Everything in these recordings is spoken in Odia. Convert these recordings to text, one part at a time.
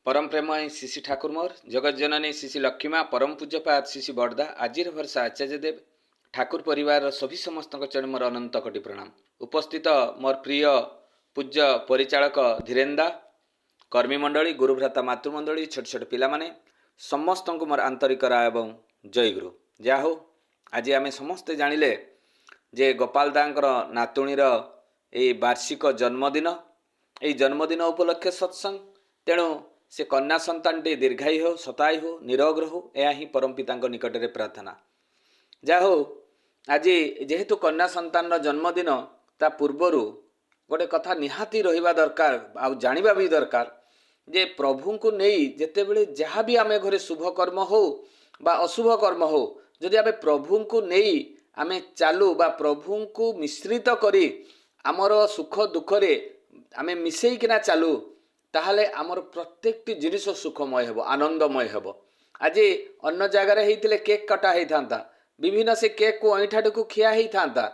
परम प्रेमय शिशि ठाकुर मोर जगत जननी शिशि लक्ष्मीमा परम पूज्यपात शिशि बड़दा आजिर भरसा आचार्य देव ठाकुर परिवार सभी समस्त चरण मोर अनंत कोटि प्रणाम। उपस्थित मोर प्रिय पूज्य परिचालक धीरेन्दा कर्मी मंडली गुरुभ्राता मातृमंडली छोट छोट पिला माने समस्त को मोर आंतरिक राय एवं जय गुरु जा हो। आज आम समस्ते जानिले जे गोपाल दांकर नातुणीर ए वार्षिक जन्मदिन ये जन्मदिन उपलक्षे सत्संग तेणु से कन्या संतान टे दीर्घायु हो शतायु हो निरोग रहो यह ही परम पिता निकट में प्रार्थना। जा हो आज जेहेतु कन्या संतान जन्मदिन ता पूर्वर गोटे कथा निहाती रहिबा दरकार आ जानिबा भी दरकार जे प्रभु को नहीं जेते बेले जहाँ भी आमे घरे शुभ कर्म हो बा अशुभ कर्म हो जदि आमे प्रभु को नहीं आमे चालू बा प्रभु को मिश्रित करी आमर सुख दुख रे आमे मिसेइकिना चालू ताहले आमर प्रत्येकटी जिनिस सुखमय हेबो आनंदमय हेबो। आज अन्य जगार होते केक कटा होता विभिन्न से केक को अईठाटी को खिया होता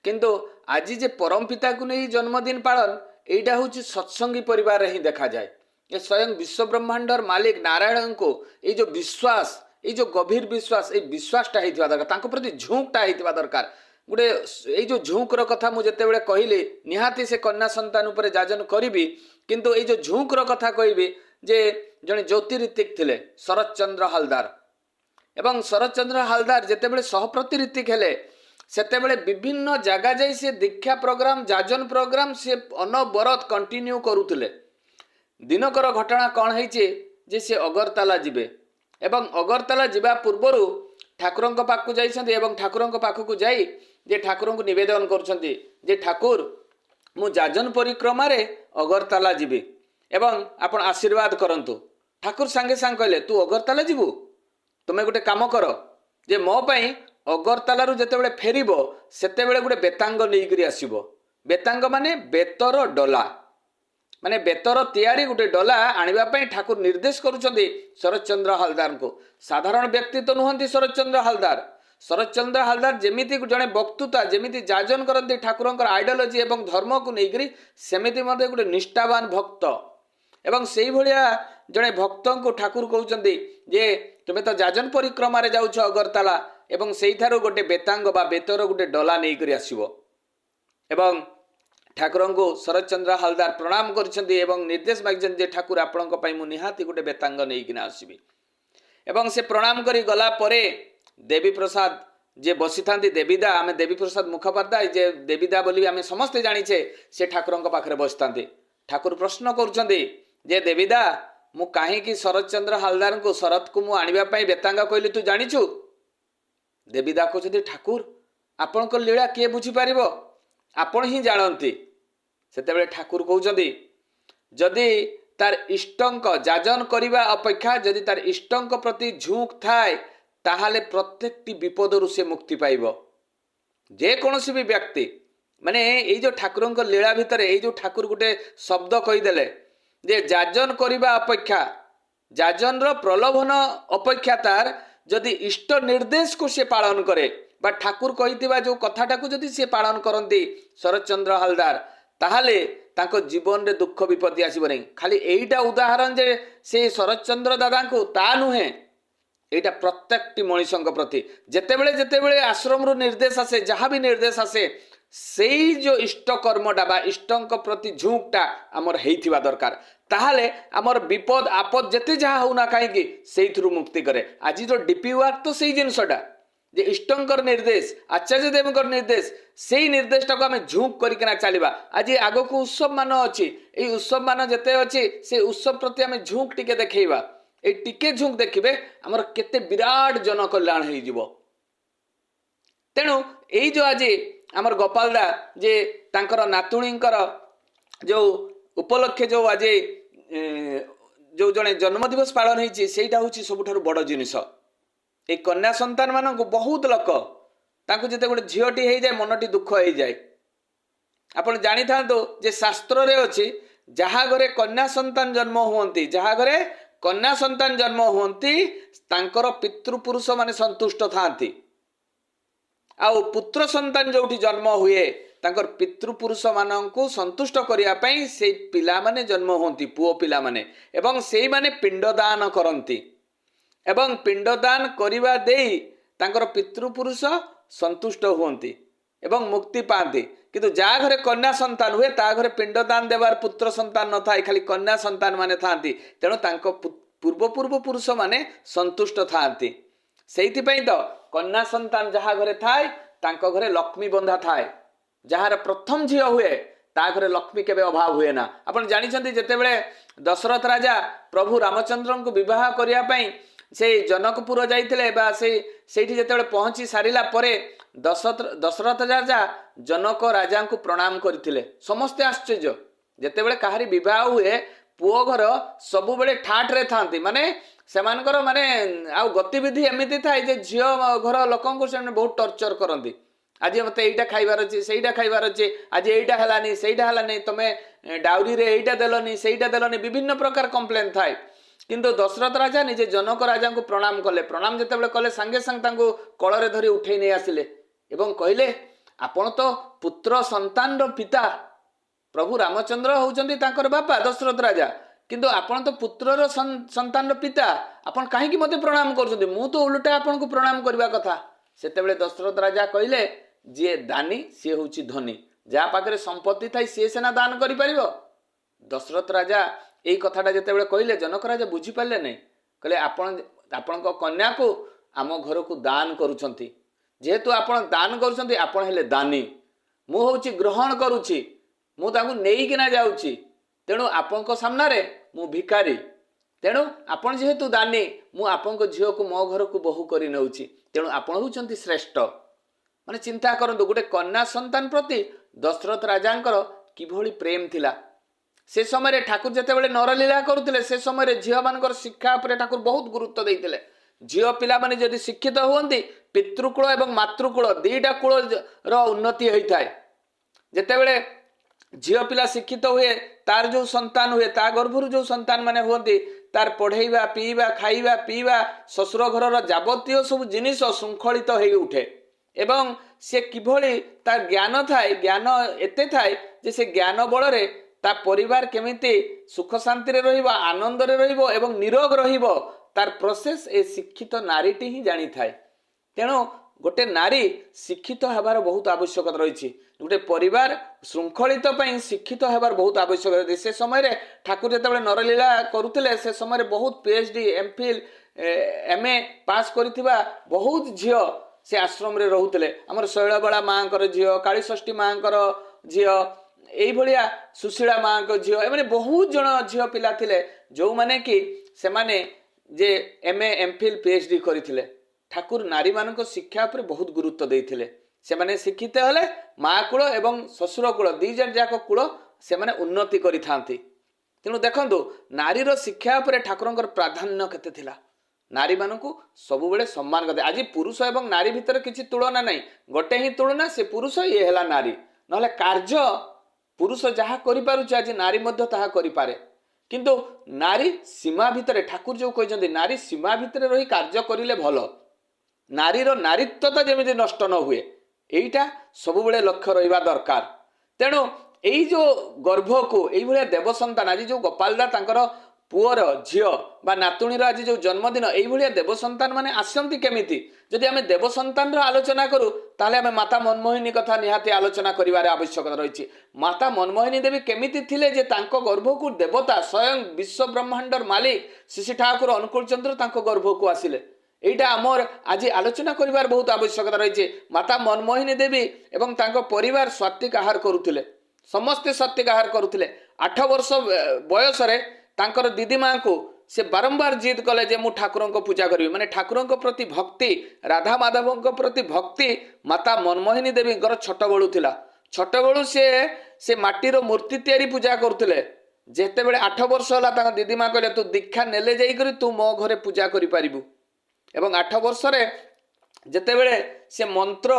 किंतु आज जे परम पिता को नहीं जन्मदिन पालन एटा हूँ सत्संगी परिवार ही देखा जाए। ये स्वयं विश्व ब्रह्मांडर मालिक नारायण को ये जो विश्वास ये जो गभीर विश्वास ये विश्वासटा होता दरकार प्रति झुंकटा होता दरकार गोटे ये जो झुंकर कथा मुझे जिते कहली निहाती से कन्या संतान उपर जाजन करी किंतु ये जो झुंकर कथा कहबी जे जड़े ज्योतिरित्तिक थे शरत चंद्र हालदार एवं शरत चंद्र हालदार जितेबले सहप्रति ऋतिक हेले सेतेबले विभिन्न जगह जाई से दीक्षा प्रोग्राम जाजन प्रोग्राम से अनबरत कंटिन्यू करुले। दिनकर घटना कौन है से अगरतला जीवे एवं अगरतला जीवा पूर्वर ठाकुर पाखक जाइछन्ति एवं ठाकुर पाखक जाई जे ठाकुर को निवेदन करुछन्ति जे ठाकुर मु जाजन परिक्रमा रे अगरतला जीवी एवं आपण आशीर्वाद करंतु। ठाकुर सांगे सांग कहले तू अगरतला जीवु तुमे गोटे काम कर जे मो पई अगरतला रु जेतेबेले फेरिबो सेतेबेले गोटे बेतांग नेइकरी आसीबो। बेतांग माने बेतर डोला माने बेतर तैयारी गोटे डोला आनिबा पई ठाकुर निर्देश करुछन्ति शरत चंद्र हालदार को। साधारण व्यक्ति तो नुहंती शरत चंद्र हालदार। शरत चंद्र हालदार जेमिति जड़े वक्तुता जेमिति जाजन करती ठाकुर आइडियोलॉजी एवं धर्म को लेकर सेमिति मते गोटे निष्ठावान भक्त एवं से भाया जड़े भक्त को ठाकुर कहते जे तुम्हें तो जाजन परिक्रमा रे जाउछ अगरतला एवं से गोटे बेतांग बा बेतर गोटे डला नहीं आसब एवं ठाकुर को शरत चंद्र हालदार प्रणाम कर निर्देश मागिछन्ति जे ठाकुर आपण निहाती गोटे बेतांग नहीं आसबि एवं से प्रणाम करी गला परे देवी प्रसाद जे बसी था देवीदा आम देवी प्रसाद मुखपाध्याय जे देवीदा बोली आम समस्ते जानीचे से ठाकुर पाखे बसी था। ठाकुर प्रश्न करुछन्ति जे देवीदा मु कहीं शरत चंद्र हालदार को शरत को मु आनिबा पई बेतांगा कहली तू जानिछु। देवीदा कहते ठाकुर आपण को लीला किए बुझी पारिबो आपण ही जानती। सेतेबेले ठाकुर कहउछन्ति जदि तार इष्टंक जाजन करिबा अपेक्षा जदि तार इष्टंक प्रति झुंक थाए ताहले प्रत्येकटी विपदरु से मुक्ति पाइब। जे कोनोसी भी व्यक्ति माने ये जो ठाकुर लीला भितर ये जो ठाकुर गोटे शब्द कहीदेले जे जाजन करिबा अपेक्षा जाजन रो प्रलोभन अपेक्षा तार जदि इष्ट निर्देश को से पालन करे बा ठाकुर कहिथिबा जो कथाटा को जदि से पालन करती शरत चंद्र हालदार ताहले ताको जीवन रे दुख विपत्ति आसीबो नहीं। खाली एईटा उदाहरण जे से शरत चंद्र दादा को ता नुहे एटा प्रत्येकटी मनुष्य प्रति जेतेबेले जेतेबेले आश्रम रु निर्देश आसे जहाँ भी निर्देश आसे से जो इष्ट कर्मटा बा इष्टंक प्रति झुंकटा आमर हेइथिबा दरकार ताहले आमर विपद आपद जेते जहाँ होना कहीं से मुक्ति करे। आज जो डीपी वर्क तो सही जिनसटा जे इष्टंकर निर्देश आचार्य देवकर निर्देश से ही निर्देशटा को आम झुंक करके चलवा। आज आग को उत्सव मान अच्छी ये उत्सव मान जिते अच्छी से उत्सव प्रति आम झुंक टिके देखा ए टिके झुंक देखिए आमर केते विराट जन कल्याण हो। तेणु यही जो आज आमर गोपाल दा जे तांकर नातुणींकर जो उपलक्षे जो आज जो जड़े जन्मदिवस पालन होती सेटा हूँ सबुठारु बड़ जिनिस। ए कन्या संतान मान को बहुत लोक तांको जेते गोटे झीटी हो जाए मनटी दुख हो जाए। आपण जानी था जे शास्त्र रे अच्छी जहाँ घरे कन्या संतान जन्म हुंती जहाँ घरे कन्या संतान जन्म हुंती तांकर पितृपुरुष माने संतुष्ट थांती। आउ पुत्र संतान जोठी जन्म हुए ତାଙ୍କର ପିତୃପୁରୁଷ ମାନଙ୍କୁ ସନ୍ତୁଷ୍ଟ କରିବା ପାଇଁ ସେଇ ପିଲାମାନେ ଜନ୍ମ ହୁଅନ୍ତି, ପୁଅ ପିଲାମାନେ, ଏବଂ ସେଇମାନେ ପିଣ୍ଡଦାନ କରନ୍ତି ଏବଂ ପିଣ୍ଡଦାନ କରିବା ଦେଇ ତାଙ୍କର ପିତୃପୁରୁଷ ସନ୍ତୁଷ୍ଟ ହୁଅନ୍ତି ଏବଂ ମୁକ୍ତି ପାଆନ୍ତି। କିନ୍ତୁ ଯାହା ଘରେ କନ୍ୟା ସନ୍ତାନ ହୁଏ ତା ଘରେ ପିଣ୍ଡଦାନ ଦେବାର ପୁତ୍ର ସନ୍ତାନ ନଥାଏ, ଖାଲି କନ୍ୟା ସନ୍ତାନ ମାନେ ଥାଆନ୍ତି। ତେଣୁ ତାଙ୍କ ପୂର୍ବ ପୁରୁଷ ମାନେ ସନ୍ତୁଷ୍ଟ ଥାଆନ୍ତି। ସେଇଥିପାଇଁ ତ କନ୍ୟା ସନ୍ତାନ ଯାହା ଘରେ ଥାଏ ତାଙ୍କ ଘରେ ଲକ୍ଷ୍ମୀ ବନ୍ଧା ଥାଏ। ଯାହାର ପ୍ରଥମ ଝିଅ ହୁଏ ତା ଘରେ ଲକ୍ଷ୍ମୀ କେବେ ଅଭାବ ହୁଏ ନା। ଆପଣ ଜାଣିଛନ୍ତି ଯେତେବେଳେ ଦଶରଥ ରାଜା ପ୍ରଭୁ ରାମଚନ୍ଦ୍ରଙ୍କୁ ବିବାହ କରିବା ପାଇଁ ସେଇ ଜନକପୁର ଯାଇଥିଲେ ବା ସେଇଠି ଯେତେବେଳେ ପହଞ୍ଚି ସାରିଲା ପରେ ଦଶରଥ ରାଜା ଜନକ ରାଜାଙ୍କୁ ପ୍ରଣାମ କରିଥିଲେ। ସମସ୍ତେ ଆଶ୍ଚର୍ଯ୍ୟ, ଯେତେବେଳେ କାହାରି ବିବାହ ହୁଏ ପୁଅ ଘର ସବୁବେଳେ ଠାଟରେ ଥାନ୍ତି, ମାନେ ସେମାନଙ୍କର ମାନେ ଆଉ ଗତିବିଧି ଏମିତି ଥାଏ ଯେ ଝିଅ ଘର ଲୋକଙ୍କୁ ସେମାନେ ବହୁତ ଟର୍ଚର କରନ୍ତି। ଆଜି ମତେ ଏଇଟା ଖାଇବାର ଅଛି, ସେଇଟା ଖାଇବାର ଅଛି, ଆଜି ଏଇଟା ହେଲାନି, ସେଇଟା ହେଲାନି, ତମେ ଡାଉରୀରେ ଏଇଟା ଦେଲନି, ସେଇଟା ଦେଲନି, ବିଭିନ୍ନ ପ୍ରକାର କମ୍ପ୍ଲେନ୍ ଥାଏ। କିନ୍ତୁ ଦଶରଥ ରାଜା ନିଜେ ଜନକ ରାଜାଙ୍କୁ ପ୍ରଣାମ କଲେ। ପ୍ରଣାମ ଯେତେବେଳେ କଲେ ସାଙ୍ଗେ ସାଙ୍ଗେ ତାଙ୍କୁ କଳରେ ଧରି ଉଠେଇ ନେଇ ଆସିଲେ ଏବଂ କହିଲେ, ଆପଣ ତ ପୁତ୍ର ସନ୍ତାନର ପିତା, ପ୍ରଭୁ ରାମଚନ୍ଦ୍ର ହେଉଛନ୍ତି ତାଙ୍କର ବାପା ଦଶରଥ ରାଜା, କିନ୍ତୁ ଆପଣ ତ ପୁତ୍ରର ସନ୍ତାନର ପିତା, ଆପଣ କାହିଁକି ମୋତେ ପ୍ରଣାମ କରୁଛନ୍ତି? ମୁଁ ତ ଓଲଟା ଆପଣଙ୍କୁ ପ୍ରଣାମ କରିବା କଥା। ସେତେବେଳେ ଦଶରଥ ରାଜା କହିଲେ, ଯିଏ ଦାନୀ ସିଏ ହେଉଛି ଧନୀ, ଯାହା ପାଖରେ ସମ୍ପତ୍ତି ଥାଏ ସିଏ ସିନା ଦାନ କରିପାରିବ। ଦଶରଥ ରାଜା ଏଇ କଥାଟା ଯେତେବେଳେ କହିଲେ ଜନକ ରାଜା ବୁଝିପାରିଲେ ନାହିଁ। କହିଲେ, ଆପଣଙ୍କ କନ୍ୟାକୁ ଆମ ଘରକୁ ଦାନ କରୁଛନ୍ତି, ଯେହେତୁ ଆପଣ ଦାନ କରୁଛନ୍ତି ଆପଣ ହେଲେ ଦାନୀ, ମୁଁ ହେଉଛି ଗ୍ରହଣ କରୁଛି, ମୁଁ ତାଙ୍କୁ ନେଇକିନା ଯାଉଛି, ତେଣୁ ଆପଣଙ୍କ ସାମ୍ନାରେ ମୁଁ ଭିକାରୀ। ତେଣୁ ଆପଣ ଯେହେତୁ ଦାନୀ, ମୁଁ ଆପଣଙ୍କ ଝିଅକୁ ମୋ ଘରକୁ ବୋହୂ କରି ନେଉଛି, ତେଣୁ ଆପଣ ହେଉଛନ୍ତି ଶ୍ରେଷ୍ଠ। ମାନେ ଚିନ୍ତା କରନ୍ତୁ, ଗୋଟେ କନ୍ୟା ସନ୍ତାନ ପ୍ରତି ଦଶରଥ ରାଜାଙ୍କର କିଭଳି ପ୍ରେମ ଥିଲା। ସେ ସମୟରେ ଠାକୁର ଯେତେବେଳେ ନରଲୀଳା କରୁଥିଲେ ସେ ସମୟରେ ଝିଅମାନଙ୍କର ଶିକ୍ଷା ଉପରେ ଠାକୁର ବହୁତ ଗୁରୁତ୍ୱ ଦେଇଥିଲେ। ଝିଅ ପିଲାମାନେ ଯଦି ଶିକ୍ଷିତ ହୁଅନ୍ତି ପିତୃକୁଳ ଏବଂ ମାତୃକୁଳ ଦୁଇଟା କୂଳର ଉନ୍ନତି ହୋଇଥାଏ। ଯେତେବେଳେ ଝିଅ ପିଲା ଶିକ୍ଷିତ ହୁଏ ତାର ଯେଉଁ ସନ୍ତାନ ହୁଏ ତା ଗର୍ଭରୁ ଯେଉଁ ସନ୍ତାନ ମାନେ ହୁଅନ୍ତି ତାର ପଢ଼େଇବା, ପିଇବା, ଖାଇବା, ପିଇବା, ଶ୍ୱଶୁର ଘରର ଯାବତୀୟ ସବୁ ଜିନିଷ ଶୃଙ୍ଖଳିତ ହୋଇ ଉଠେ ଏବଂ ସେ କିଭଳି ତାର ଜ୍ଞାନ ଥାଏ, ଜ୍ଞାନ ଏତେ ଥାଏ ଯେ ସେ ଜ୍ଞାନ ବଳରେ ତା ପରିବାର କେମିତି ସୁଖ ଶାନ୍ତିରେ ରହିବ, ଆନନ୍ଦରେ ରହିବ ଏବଂ ନିରୋଗ ରହିବ, ତାର ପ୍ରୋସେସ ଏ ଶିକ୍ଷିତ ନାରୀଟି ହିଁ ଜାଣିଥାଏ। ତେଣୁ ଗୋଟେ ନାରୀ ଶିକ୍ଷିତ ହେବାର ବହୁତ ଆବଶ୍ୟକତା ରହିଛି। ଗୋଟେ ପରିବାର ଶୃଙ୍ଖଳିତ ପାଇଁ ଶିକ୍ଷିତ ହେବାର ବହୁତ ଆବଶ୍ୟକତା ରହିଛି। ସେ ସମୟରେ ଠାକୁର ଯେତେବେଳେ ନରଲୀଳା କରୁଥିଲେ ସେ ସମୟରେ ବହୁତ PhD, MPhil, MA ପାସ୍ କରିଥିବା ବହୁତ ଝିଅ ସେ ଆଶ୍ରମରେ ରହୁଥିଲେ। ଆମର ଶୈଳବାଳା ମାଙ୍କର ଝିଅ, କାଳୀଷଷ୍ଠୀ ମାଙ୍କର ଝିଅ, ଏଇଭଳିଆ ସୁଶୀଳା ମାଙ୍କ ଝିଅ, ଏମାନେ ବହୁତ ଜଣ ଝିଅ ପିଲା ଥିଲେ ଯେଉଁମାନେ କି ସେମାନେ ଯେ MA, MPhil, PhD କରିଥିଲେ। ଠାକୁର ନାରୀମାନଙ୍କ ଶିକ୍ଷା ଉପରେ ବହୁତ ଗୁରୁତ୍ୱ ଦେଇଥିଲେ। ସେମାନେ ଶିକ୍ଷିତ ହେଲେ ମା କୂଳ ଏବଂ ଶ୍ୱଶୁର କୂଳ ଦୁଇ ଜଣ ଯାକ କୂଳ ସେମାନେ ଉନ୍ନତି କରିଥାନ୍ତି। ତେଣୁ ଦେଖନ୍ତୁ ନାରୀର ଶିକ୍ଷା ଉପରେ ଠାକୁରଙ୍କର ପ୍ରାଧାନ୍ୟ କେତେ ଥିଲା। ନାରୀମାନଙ୍କୁ ସବୁବେଳେ ସମ୍ମାନ କରିଥାଏ। ଆଜି ପୁରୁଷ ଏବଂ ନାରୀ ଭିତରେ କିଛି ତୁଳନା ନାହିଁ, ଗୋଟେ ହିଁ ତୁଳନା, ସେ ପୁରୁଷ, ଇଏ ହେଲା ନାରୀ। ନହେଲେ କାର୍ଯ୍ୟ ପୁରୁଷ ଯାହା କରିପାରୁଛି ଆଜି ନାରୀ ମଧ୍ୟ ତାହା କରିପାରେ। କିନ୍ତୁ ନାରୀ ସୀମା ଭିତରେ, ଠାକୁର ଯେଉଁ କହିଛନ୍ତି ନାରୀ ସୀମା ଭିତରେ ରହି କାର୍ଯ୍ୟ କରିଲେ ଭଲ, ନାରୀର ନାରୀତ୍ୱତା ଯେମିତି ନଷ୍ଟ ନ ହୁଏ, এইটা ସବୁବେଳେ ଲକ୍ଷ୍ୟ ରହିବା ଦରକାର। ତେଣୁ ଏଇ ଯେଉଁ ଗର୍ଭକୁ ଏଇଭଳିଆ ଦେବ ସନ୍ତାନ, ଆଜି ଯେଉଁ ଗୋପାଳଦା ତାଙ୍କର ପୁଅର ଝିଅ ବା ନାତୁଣୀର ଆଜି ଯେଉଁ ଜନ୍ମଦିନ, ଏଇଭଳିଆ ଦେବ ସନ୍ତାନ ମାନେ ଆସନ୍ତି କେମିତି? ଯଦି ଆମେ ଦେବ ସନ୍ତାନର ଆଲୋଚନା କରୁ ତାହେଲେ ଆମେ ମାତା ମନମୋହିନୀ କଥା ନିହାତି ଆଲୋଚନା କରିବାର ଆବଶ୍ୟକତା ରହିଛି। ମାତା ମନମୋହିନୀ ଦେବୀ କେମିତି ଥିଲେ ଯେ ତାଙ୍କ ଗର୍ଭକୁ ଦେବତା ସ୍ୱୟଂ ବିଶ୍ୱ ବ୍ରହ୍ମାଣ୍ଡର ମାଲିକ ଶ୍ରୀ ଠାକୁର ଅନୁକୂଳ ଚନ୍ଦ୍ର ତାଙ୍କ ଗର୍ଭକୁ ଆସିଲେ। এইটা আমার আজি আলোচনা করিবার বহুত আবশ্যকতা রয়েছে। মাতা মনমোহিনী দেবী এবং তাঙ্ক পরিবার সাত্বিক আহার করুলে, সমস্তে সাত্বিক আহার করুলে। 8 বর্ষ বয়সরে তাঙ্কর দিদি মাঙ্কু সে বারম্বার জিদ কলে যে মু ঠাকুরঙ্ক পূজা করিবি, মানে ঠাকুরঙ্ক প্রতি ভক্তি, রাধা মাধবঙ্ক প্রতি ভক্তি মাতা মনমোহিনী দেবীঙ্কর ছোট বেলু ଥିଲା। ছোট বেলু সে মাটির মূর্তি তৈরি পূজা করুলে। যেতেবেলে 8 বর্ষ হলা তাঙ্ক দিদি মা কহিলে তু দীক্ষা নেলে যাইকরি তু মো ঘরে পূজা করিপারিবু। এবং 8 বর্ষরে যেতেবেলে সে মন্ত্র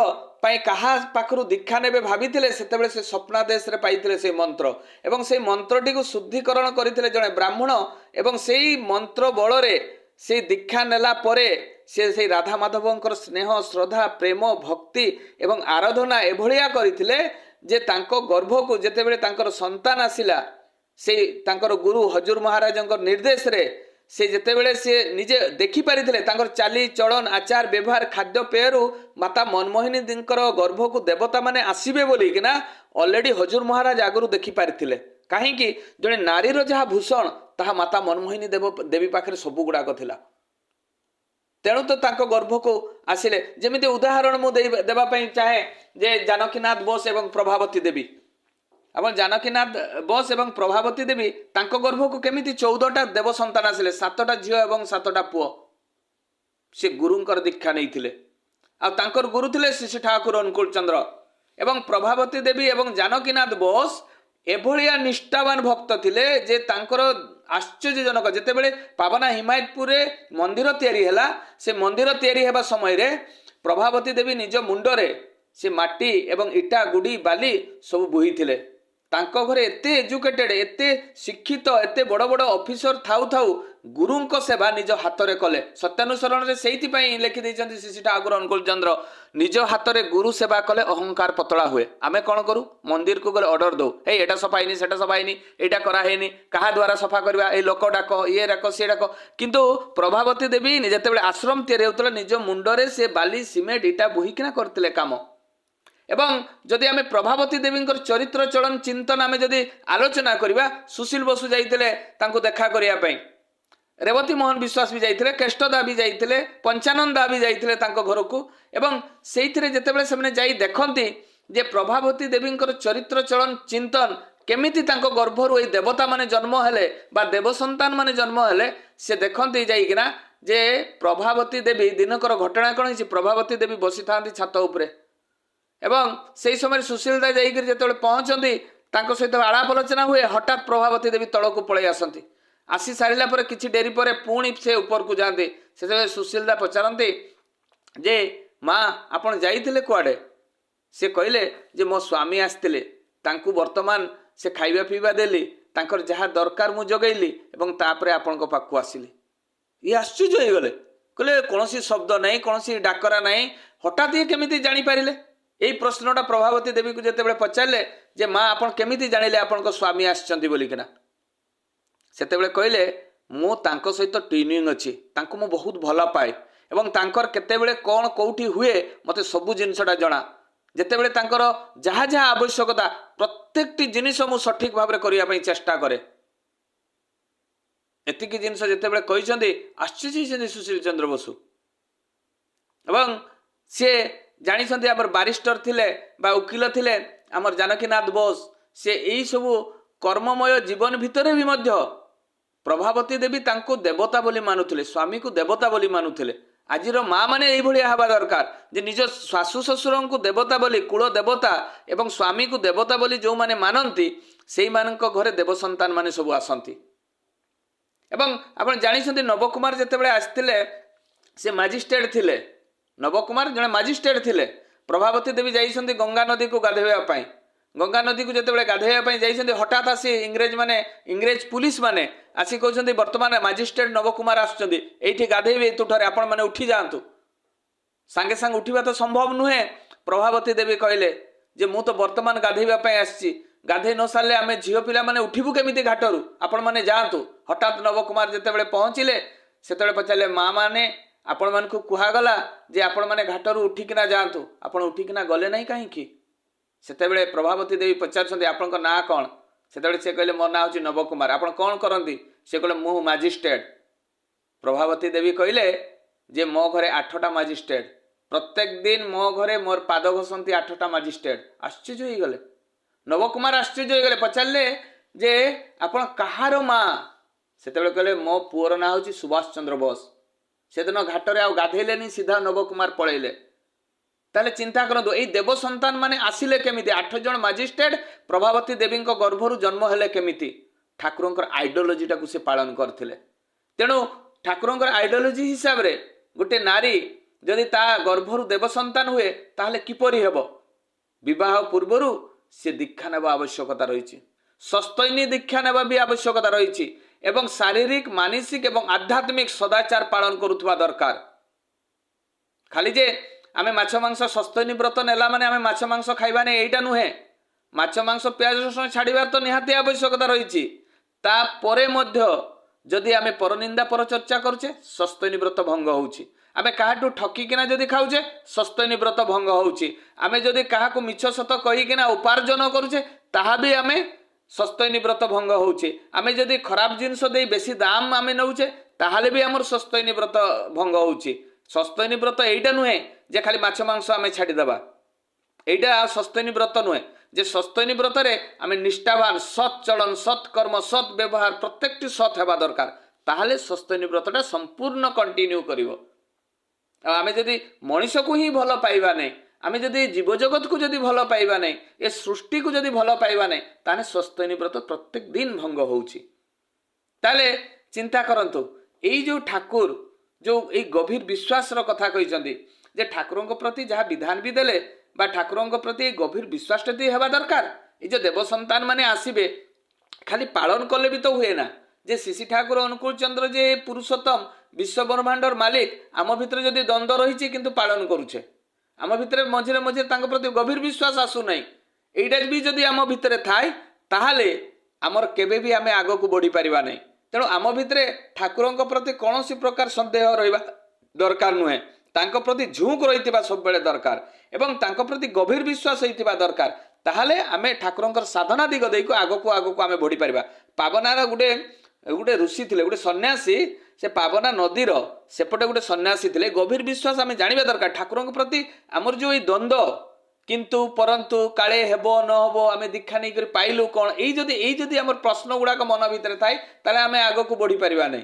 পাই কাহা পাখরু দীক্ষা নেবে ভাবিলে সেতেবেলে সে স্বপ্নাদেশরে পাইলে সেই মন্ত্র এবং সেই মন্ত্রটিকে শুদ্ধিকরণ করিলে জনে ব্রাহ্মণ এবং সেই মন্ত্র বলরে সেই দীক্ষা নেলা পরে সে সেই রাধা মাধবঙ্কর স্নেহ, শ্রদ্ধা, প্রেম, ভক্তি এবং আরাধনা এভলিয়া করিলে जे तांको गर्भको जेतेबेले तांकर संतान आसिला से तांकर गुरु हजूर महाराजଙ୍କ निर्देश रे से जेतेबेले से निजे देखि पारिथिले तांकर चाली चलन आचार व्यवहार खाद्य पेयरु माता मनमोहिनी दिनकर गर्भको देवता माने आसीबे बोली कि ना ऑलरेडी हजूर महाराज आगरु देखि पारिथिले काहेकि जणे नारीर जहा भूषण ताहा माता मनमोहिनी देवी पाखरे सबु गुडाक थिला तेणु तो तांको गर्भ को आसिले जेमिति उदाहरण मु देबा पई चाहे जे जानकीनाथ बोस एवं प्रभावती देवी अपन जानकीनाथ बोस एवं प्रभावती देवी तांको गर्भ को केमिति 14टा देव संतान आसिले 7टा झियो एवं 7टा पुओ से गुरुंकर दीक्षा नैथिले आ तांकर गुरु थिले श्री ठाकुर अनुकूल चंद्र एवं प्रभावती देवी एवं जानकीनाथ बोस एभलिया निष्ठावान भक्त थिले जे तांकर आश्चर्यजनक जेतेबेले पावना हिमायतपुर मंदिर तैयारी हैला से मंदिर तैयारी हेबा समय रे प्रभावती देवी निज मुंडरे से माटी एवं इटा गुडी बाली सब बोही थिले तांको घरे एते एजुकेटेड एते शिक्षित एते बड़ बड़ ऑफिसर थाउ थाउ गुरुंको सेवा निज हाथ रे कले सत्यानुसरण रे सेहिति पई लिखि दैछन्ति श्री ठाकुर अनुकूल चंद्र निज हाथ रे गुरु सेवा कले अहंकार पतला हुए आमे कोन करू मंदिर को गले ऑर्डर दो हे एटा सफाईनी सेटा सफाईनी एटा करा हेनी कहा द्वारा सफा करबा ए लोक डाक ये डाक से डाक किंतु प्रभावती देवी जेतेबेले आश्रम तैयारी होतला निज मुंडरे से बाली सिमेंट इटा बोही किना करतिले काम एवं जदि आमे प्रभावती देवी चरित्र चलन चिंतन आमे जदि आलोचना करिबा सुशील बसु जाइतिले तांको देखा करिया पई रेवती मोहन विश्वास भी जाइतिले केष्टदा भी जाइतिले पंचानंदा भी जाइतिले तांको घर को एवं सेइथिरे जेतेबेले सेमने जाई देखंती जे प्रभावती देवी चरित्र चलन चिंतन केमिति तांको गर्भरु ए देवता माने जन्म हेले बा देव संतान माने जन्म हेले से देखंती जाइकिना जे प्रभावती देवी दिनकर घटना कोन हिची प्रभावती देवी बसी थांती छात उपरे एवं से समय सुशीलदा जाइकर जेतेबेले पहुंचंती तांको सहित आलाप आलोचना हुए हठात प्रभावती देवी तल को पळै आसंती आसी सारिला पर किछि डेरी पर पुणी से ऊपर को जाते से सुशीलदा पचारती जे माँ आपण जाइतिले कुआडे से कहले जे मो स्वामी आसतिले तांकु वर्तमान से खाइबा पीबा देली तांकर जहा दरकार मु जगैली एवं तापरे आपनको पाखु आसिले ये आश्चर्य हो गले कहले कोनोसी शब्द नहीं कोनोसी डाकरा नहीं हठात ये केमिति जानि पारिले यही प्रश्नटा प्रभावती देवी को जेतेबेले पचारले जे माँ आपण केमिति जानिले आपनको स्वामी आछंती बोली किना सेतेबेले कहले मु तांको सहित ट्रेनिंग अछि तांको मु बहुत भला पाए एवं तांकर केतेबेले कोन कोठी हुए मते सबु जिनसटा जणा जेतेबेले तांकर जहा जहा आवश्यकता प्रत्येकटी जिनिस मु सठिक भाबरे करिया पई चेष्टा करे एतिकी जिनिस जेतेबेले कहिसंती आश्चर्य छथि सुशील चंद्र बसु एवं से जानिसंती आमर बारिस्टर थिले बा वकील थिले आमर जानकीनाथ बोस से यही सबु कर्ममय जीवन भितरे भी मध्य प्रभावती देवी तांको देवता बोली मानुथिले स्वामी को देवता बोली मानुथिले आजिर माँ माने एई भलिया हवा दरकार जे निज शाशु ससुर को देवता बोली कुल देवता एवं स्वामी को देवता बोली जो माने मानंती सेई मानक घरे देव संतान माने सब आसंती एवं आपण जानिसंती नवकुमार जेतेबेले आस्तिले से मजिस्ट्रेट थिले नवकुमार जने मजिस्ट्रेट थिले प्रभावती देवी जाइसंती गंगा नदी को गाधेबा पई गंगा नदी को जेतेबेले गाधेबा पई जाइसंती हठात आसी इंग्रेज पुलिस माने आसी कहउसंती वर्तमान मजिस्ट्रेट नवकुमार आसुचंती एठी गाधेबे तुठरे आपण माने उठी जांतु सांगे सांग उठिबा तो संभव नुहे प्रभावती देवी कहले जे मु तो वर्तमान गाधेबा पई आसी गाधे न सारले आमे झियो पिला माने उठिबु केमिति घाटरू आपण माने जांतु हठात नवकुमार जेतेबेले पहुंचिले सेतेबेले पचाले माँ माने आपण मान को कुहागला जे आपण माने घाटरू उठिकिना जांतु आपण उठिकिना गले नहीं काहेकि सेतेबेले प्रभावती देवी पचारछंती आपनका ना कोन सेतेबेले से कहले मोर ना होची नवकुमार आपण कोन करंती से कहले मु मजिस्ट्रेट प्रभावती देवी कहले जे मो घरे 8टा मजिस्ट्रेट प्रत्येक दिन मो घरे मोर पाद घसंती 8टा मजिस्ट्रेट आश्चर्य होई गले नवकुमार आश्चर्य होई गले पचारले जे आपण कहारो माँ सेतेबेले कहले मो पुअर ना होची सुभाष चंद्र बोस सेदिन घाटरे आ गाधेलेनी सीधा नवकुमार पळैले ताले चिंता करंतु एई देव संतान माने आसिले केमिति 8 जण मजिस्ट्रेट प्रभावती देवी गर्भरु जन्म हेले केमिति ठाकुरंकर आइडियोलॉजीटा को से पालन करथिले तेणु ठाकुरंकर आइडियोलॉजी हिसाब रे गोटे नारी जदि ता गर्भरु देव संतान हुए ताहले किपरि हेबो विवाह पूर्वरु से दीक्षा नेबा आवश्यकता रहिछि सस्तैनी दीक्षा नेबा भी आवश्यकता रहिछि एवं शारीरिक मानसिक एवं आध्यात्मिक सदाचार पालन करुथबा दरकार खाली जे आमे माछ मांस सस्तैनी व्रत नेला माने आमे माछ मांस खाइबा ने एटा नुहे ମାଛ ମାଂସ ପିଆଜ ରସୁଣ ଛାଡ଼ିବାର ତ ନିହାତି ଆବଶ୍ୟକତା ରହିଛି। ତାପରେ ମଧ୍ୟ ଯଦି ଆମେ ପରନିନ୍ଦା ପରଚର୍ଚ୍ଚା କରୁଛେ ସସ୍ତୈନି ବ୍ରତ ଭଙ୍ଗ ହେଉଛି। ଆମେ କାହାଠୁ ଠକିକିନା ଯଦି ଖାଉଛେ ସସ୍ତୈନି ବ୍ରତ ଭଙ୍ଗ ହେଉଛି। ଆମେ ଯଦି କାହାକୁ ମିଛ ସତ କହିକିନା ଉପାର୍ଜନ କରୁଛେ ତାହା ବି ଆମେ ସସ୍ତୈନି ବ୍ରତ ଭଙ୍ଗ ହେଉଛି। ଆମେ ଯଦି ଖରାପ ଜିନିଷ ଦେଇ ବେଶୀ ଦାମ ଆମେ ନେଉଛେ ତାହେଲେ ବି ଆମର ସସ୍ତୈନି ବ୍ରତ ଭଙ୍ଗ ହେଉଛି। ସସ୍ତୈନି ବ୍ରତ ଏଇଟା ନୁହେଁ ଯେ ଖାଲି ମାଛ ମାଂସ ଆମେ ଛାଡ଼ିଦେବା, এইটা সস্তৈনী ব্রত নয়। যে সস্তৈনী ব্রতরে আমি নিষ্ঠাবান, সৎ চলন, সৎ কর্ম, সৎ ব্যবহার প্রত্যেকটি সৎ হওয়া দরকার, তাহলে সস্তৈনী ব্রতটা সম্পূর্ণ কন্টিনিউ করিব। আমি যদি মଣିষকু হি ভাল পাইবা নাই, আমি যদি জীবজগতকু যদি ভাল পাইবা নাই, এ সৃষ্টিকু যদি ভাল পাইবা নাই, তাহলে সস্তৈনী ব্রত প্রত্যেক দিন ভঙ্গ হଉଛି। তাহলে চিন্তা করন্তু এই যে ঠাকুর যে এই গভীর বিশ্বাসর কথা কইଛନ୍ତି যে ঠাকুরଙ୍କ প্রতি যাহা বিধান বি দেলে বা ঠাকুরଙ୍କ প্রতি এই গভীর বিশ্বাসটি হেবা দরকার। এই যে দেব সন্তান মানে আসিবে খালি পালন কলে বি তো হুয়ে না। যে শ্রী ঠাকুর অনুকূল চন্দ্র যে পুরুষোত্তম বিশ্বব্রহ্মাণ্ডর মালিক, আম ভিতরে যদি দ্বন্দ্ব রয়েছে কিন্তু পালন করুছে, আম ভিতরে মঝিরে মঝিরে তাঙ্ক প্রতি গভীর বিশ্বাস আসু নাই, এইটা বি যদি আম ভিতরে থায় তাহলে আমার কেবে বি আমি আগকু বড়ি পারিবা নাই। তেণু আম ভিতরে ঠাকুরଙ୍କ প্রতি কৌশি প্রকার সন্দেহ রহবা দরকার নুহে, তাঙ্ক প্রতি ঝুঁক রহিଥିବା ସବୁବେଳେ দরকার এবং তাঙ্ক প্রতি গভীর বিশ্বাস হইଥିବା দরকার। তাহলে আমি ঠাকুরଙ୍କର সাধনা দিগ ଦେଇକୁ আগকু আগকু আমি বড়ি পারিবা। পাবনার গোটে গোটে ঋষি ଥିଲେ, গোটে সন্ন্যাসী, সে পাবনা নদীর সেপটে গোটে সন্ন্যাসী ଥିଲେ। গভীর বিশ্বাস আমি জানিবা দরকার ঠাকুরଙ୍କ প্রতি আমার যে এই দ্বন্দ্ব কিন্তু পরন্তু কালে হেব ন হব আমি দীক্ষা নেই করে পাইলু কোণ, এই যদি আমার প্রশ্ন গুড়াক মন ভিতরে থাকে তাহলে আমি আগকু বড়ি পারিবা নাই।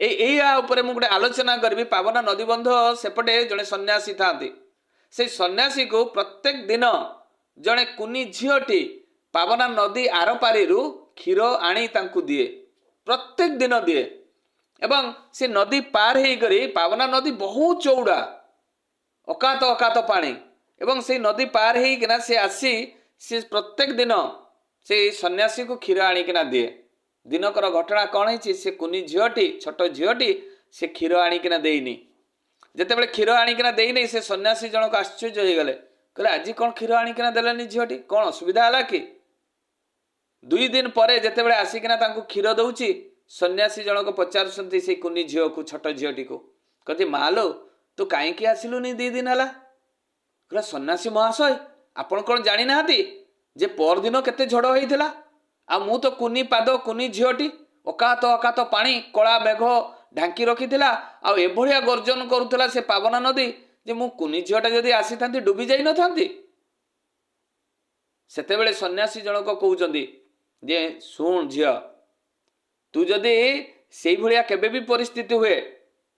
এইয়া উপরে মু গোটে আলোচনা করবি। পাবনা নদীবন্ধ সেপটে জনে সন্ন্যাসী থাকি, সেই সন্ন্যাসী কু প্রত্যেক দিন জনে কুনি ঝিওটি পাবনা নদী আরপারিরু ক্ষীর আনি তাঙ্কু দিয়ে, প্রত্যেক দিন দিয়ে। এবং সে নদী পার হইকরি, পাবনা নদী বহু চৌড়া, অকাত অকাত পানি, এবং সেই নদী পার হইকিনা সে আসি সে প্রত্যেক দিন সেই সন্ন্যাসী কু ক্ষীর আনিকিনা দিয়ে। দিনকর ঘটনা কଣ ହେଇଛି, ସେ କୁନି ଝିଅଟି, ଛୋଟ ଝିଅଟି, ସେ କ୍ଷୀର ଆଣିକିନା ଦେଇନି। ଯେତେବେଳେ କ୍ଷୀର ଆଣିକିନା ଦେଇନି ସେ ସନ୍ନ୍ୟାସୀ ଜଣକ ଆଶ୍ଚର୍ଯ୍ୟ ହେଇଗଲେ, କହିଲେ ଆଜି କ'ଣ କ୍ଷୀର ଆଣିକିନା ଦେଲେନି ଝିଅଟି, କ'ଣ ଅସୁବିଧା ହେଲା କି? 2 ଦିନ ପରେ ଯେତେବେଳେ ଆସିକିନା ତାଙ୍କୁ କ୍ଷୀର ଦଉଛି, ସନ୍ନ୍ୟାସୀ ଜଣକ ପଚାରୁଛନ୍ତି ସେଇ କୁନି ଝିଅକୁ, ଛୋଟ ଝିଅଟିକୁ, କହନ୍ତି ମାଲୋ ତୁ କାହିଁକି ଆସିଲୁନି 2 ଦିନ ହେଲା? କହିଲା ସନ୍ନ୍ୟାସୀ ମହାଶୟ ଆପଣ କ'ଣ ଜାଣିନାହାନ୍ତି ଯେ ପରଦିନ କେତେ ଝଡ଼ ହେଇଥିଲା, ଆଉ ମୁଁ ତ କୁନି ପାଦ କୁନି ଝିଅଟି, ଅକାତ ଅକାତ ପାଣି କଳା ମେଘ ଢାଙ୍କି ରଖିଥିଲା, ଆଉ ଏଭଳିଆ ଗର୍ଜନ କରୁଥିଲା ସେ ପାବନା ନଦୀ ଯେ ମୁଁ କୁନି ଝିଅଟା ଯଦି ଆସିଥାନ୍ତି ଡୁବି ଯାଇନଥାନ୍ତି। ସେତେବେଳେ ସନ୍ନ୍ୟାସୀ ଜଣକ କହୁଛନ୍ତି ଯେ ଶୁଣ ଝିଅ, ତୁ ଯଦି ସେଇଭଳିଆ କେବେ ବି ପରିସ୍ଥିତି ହୁଏ,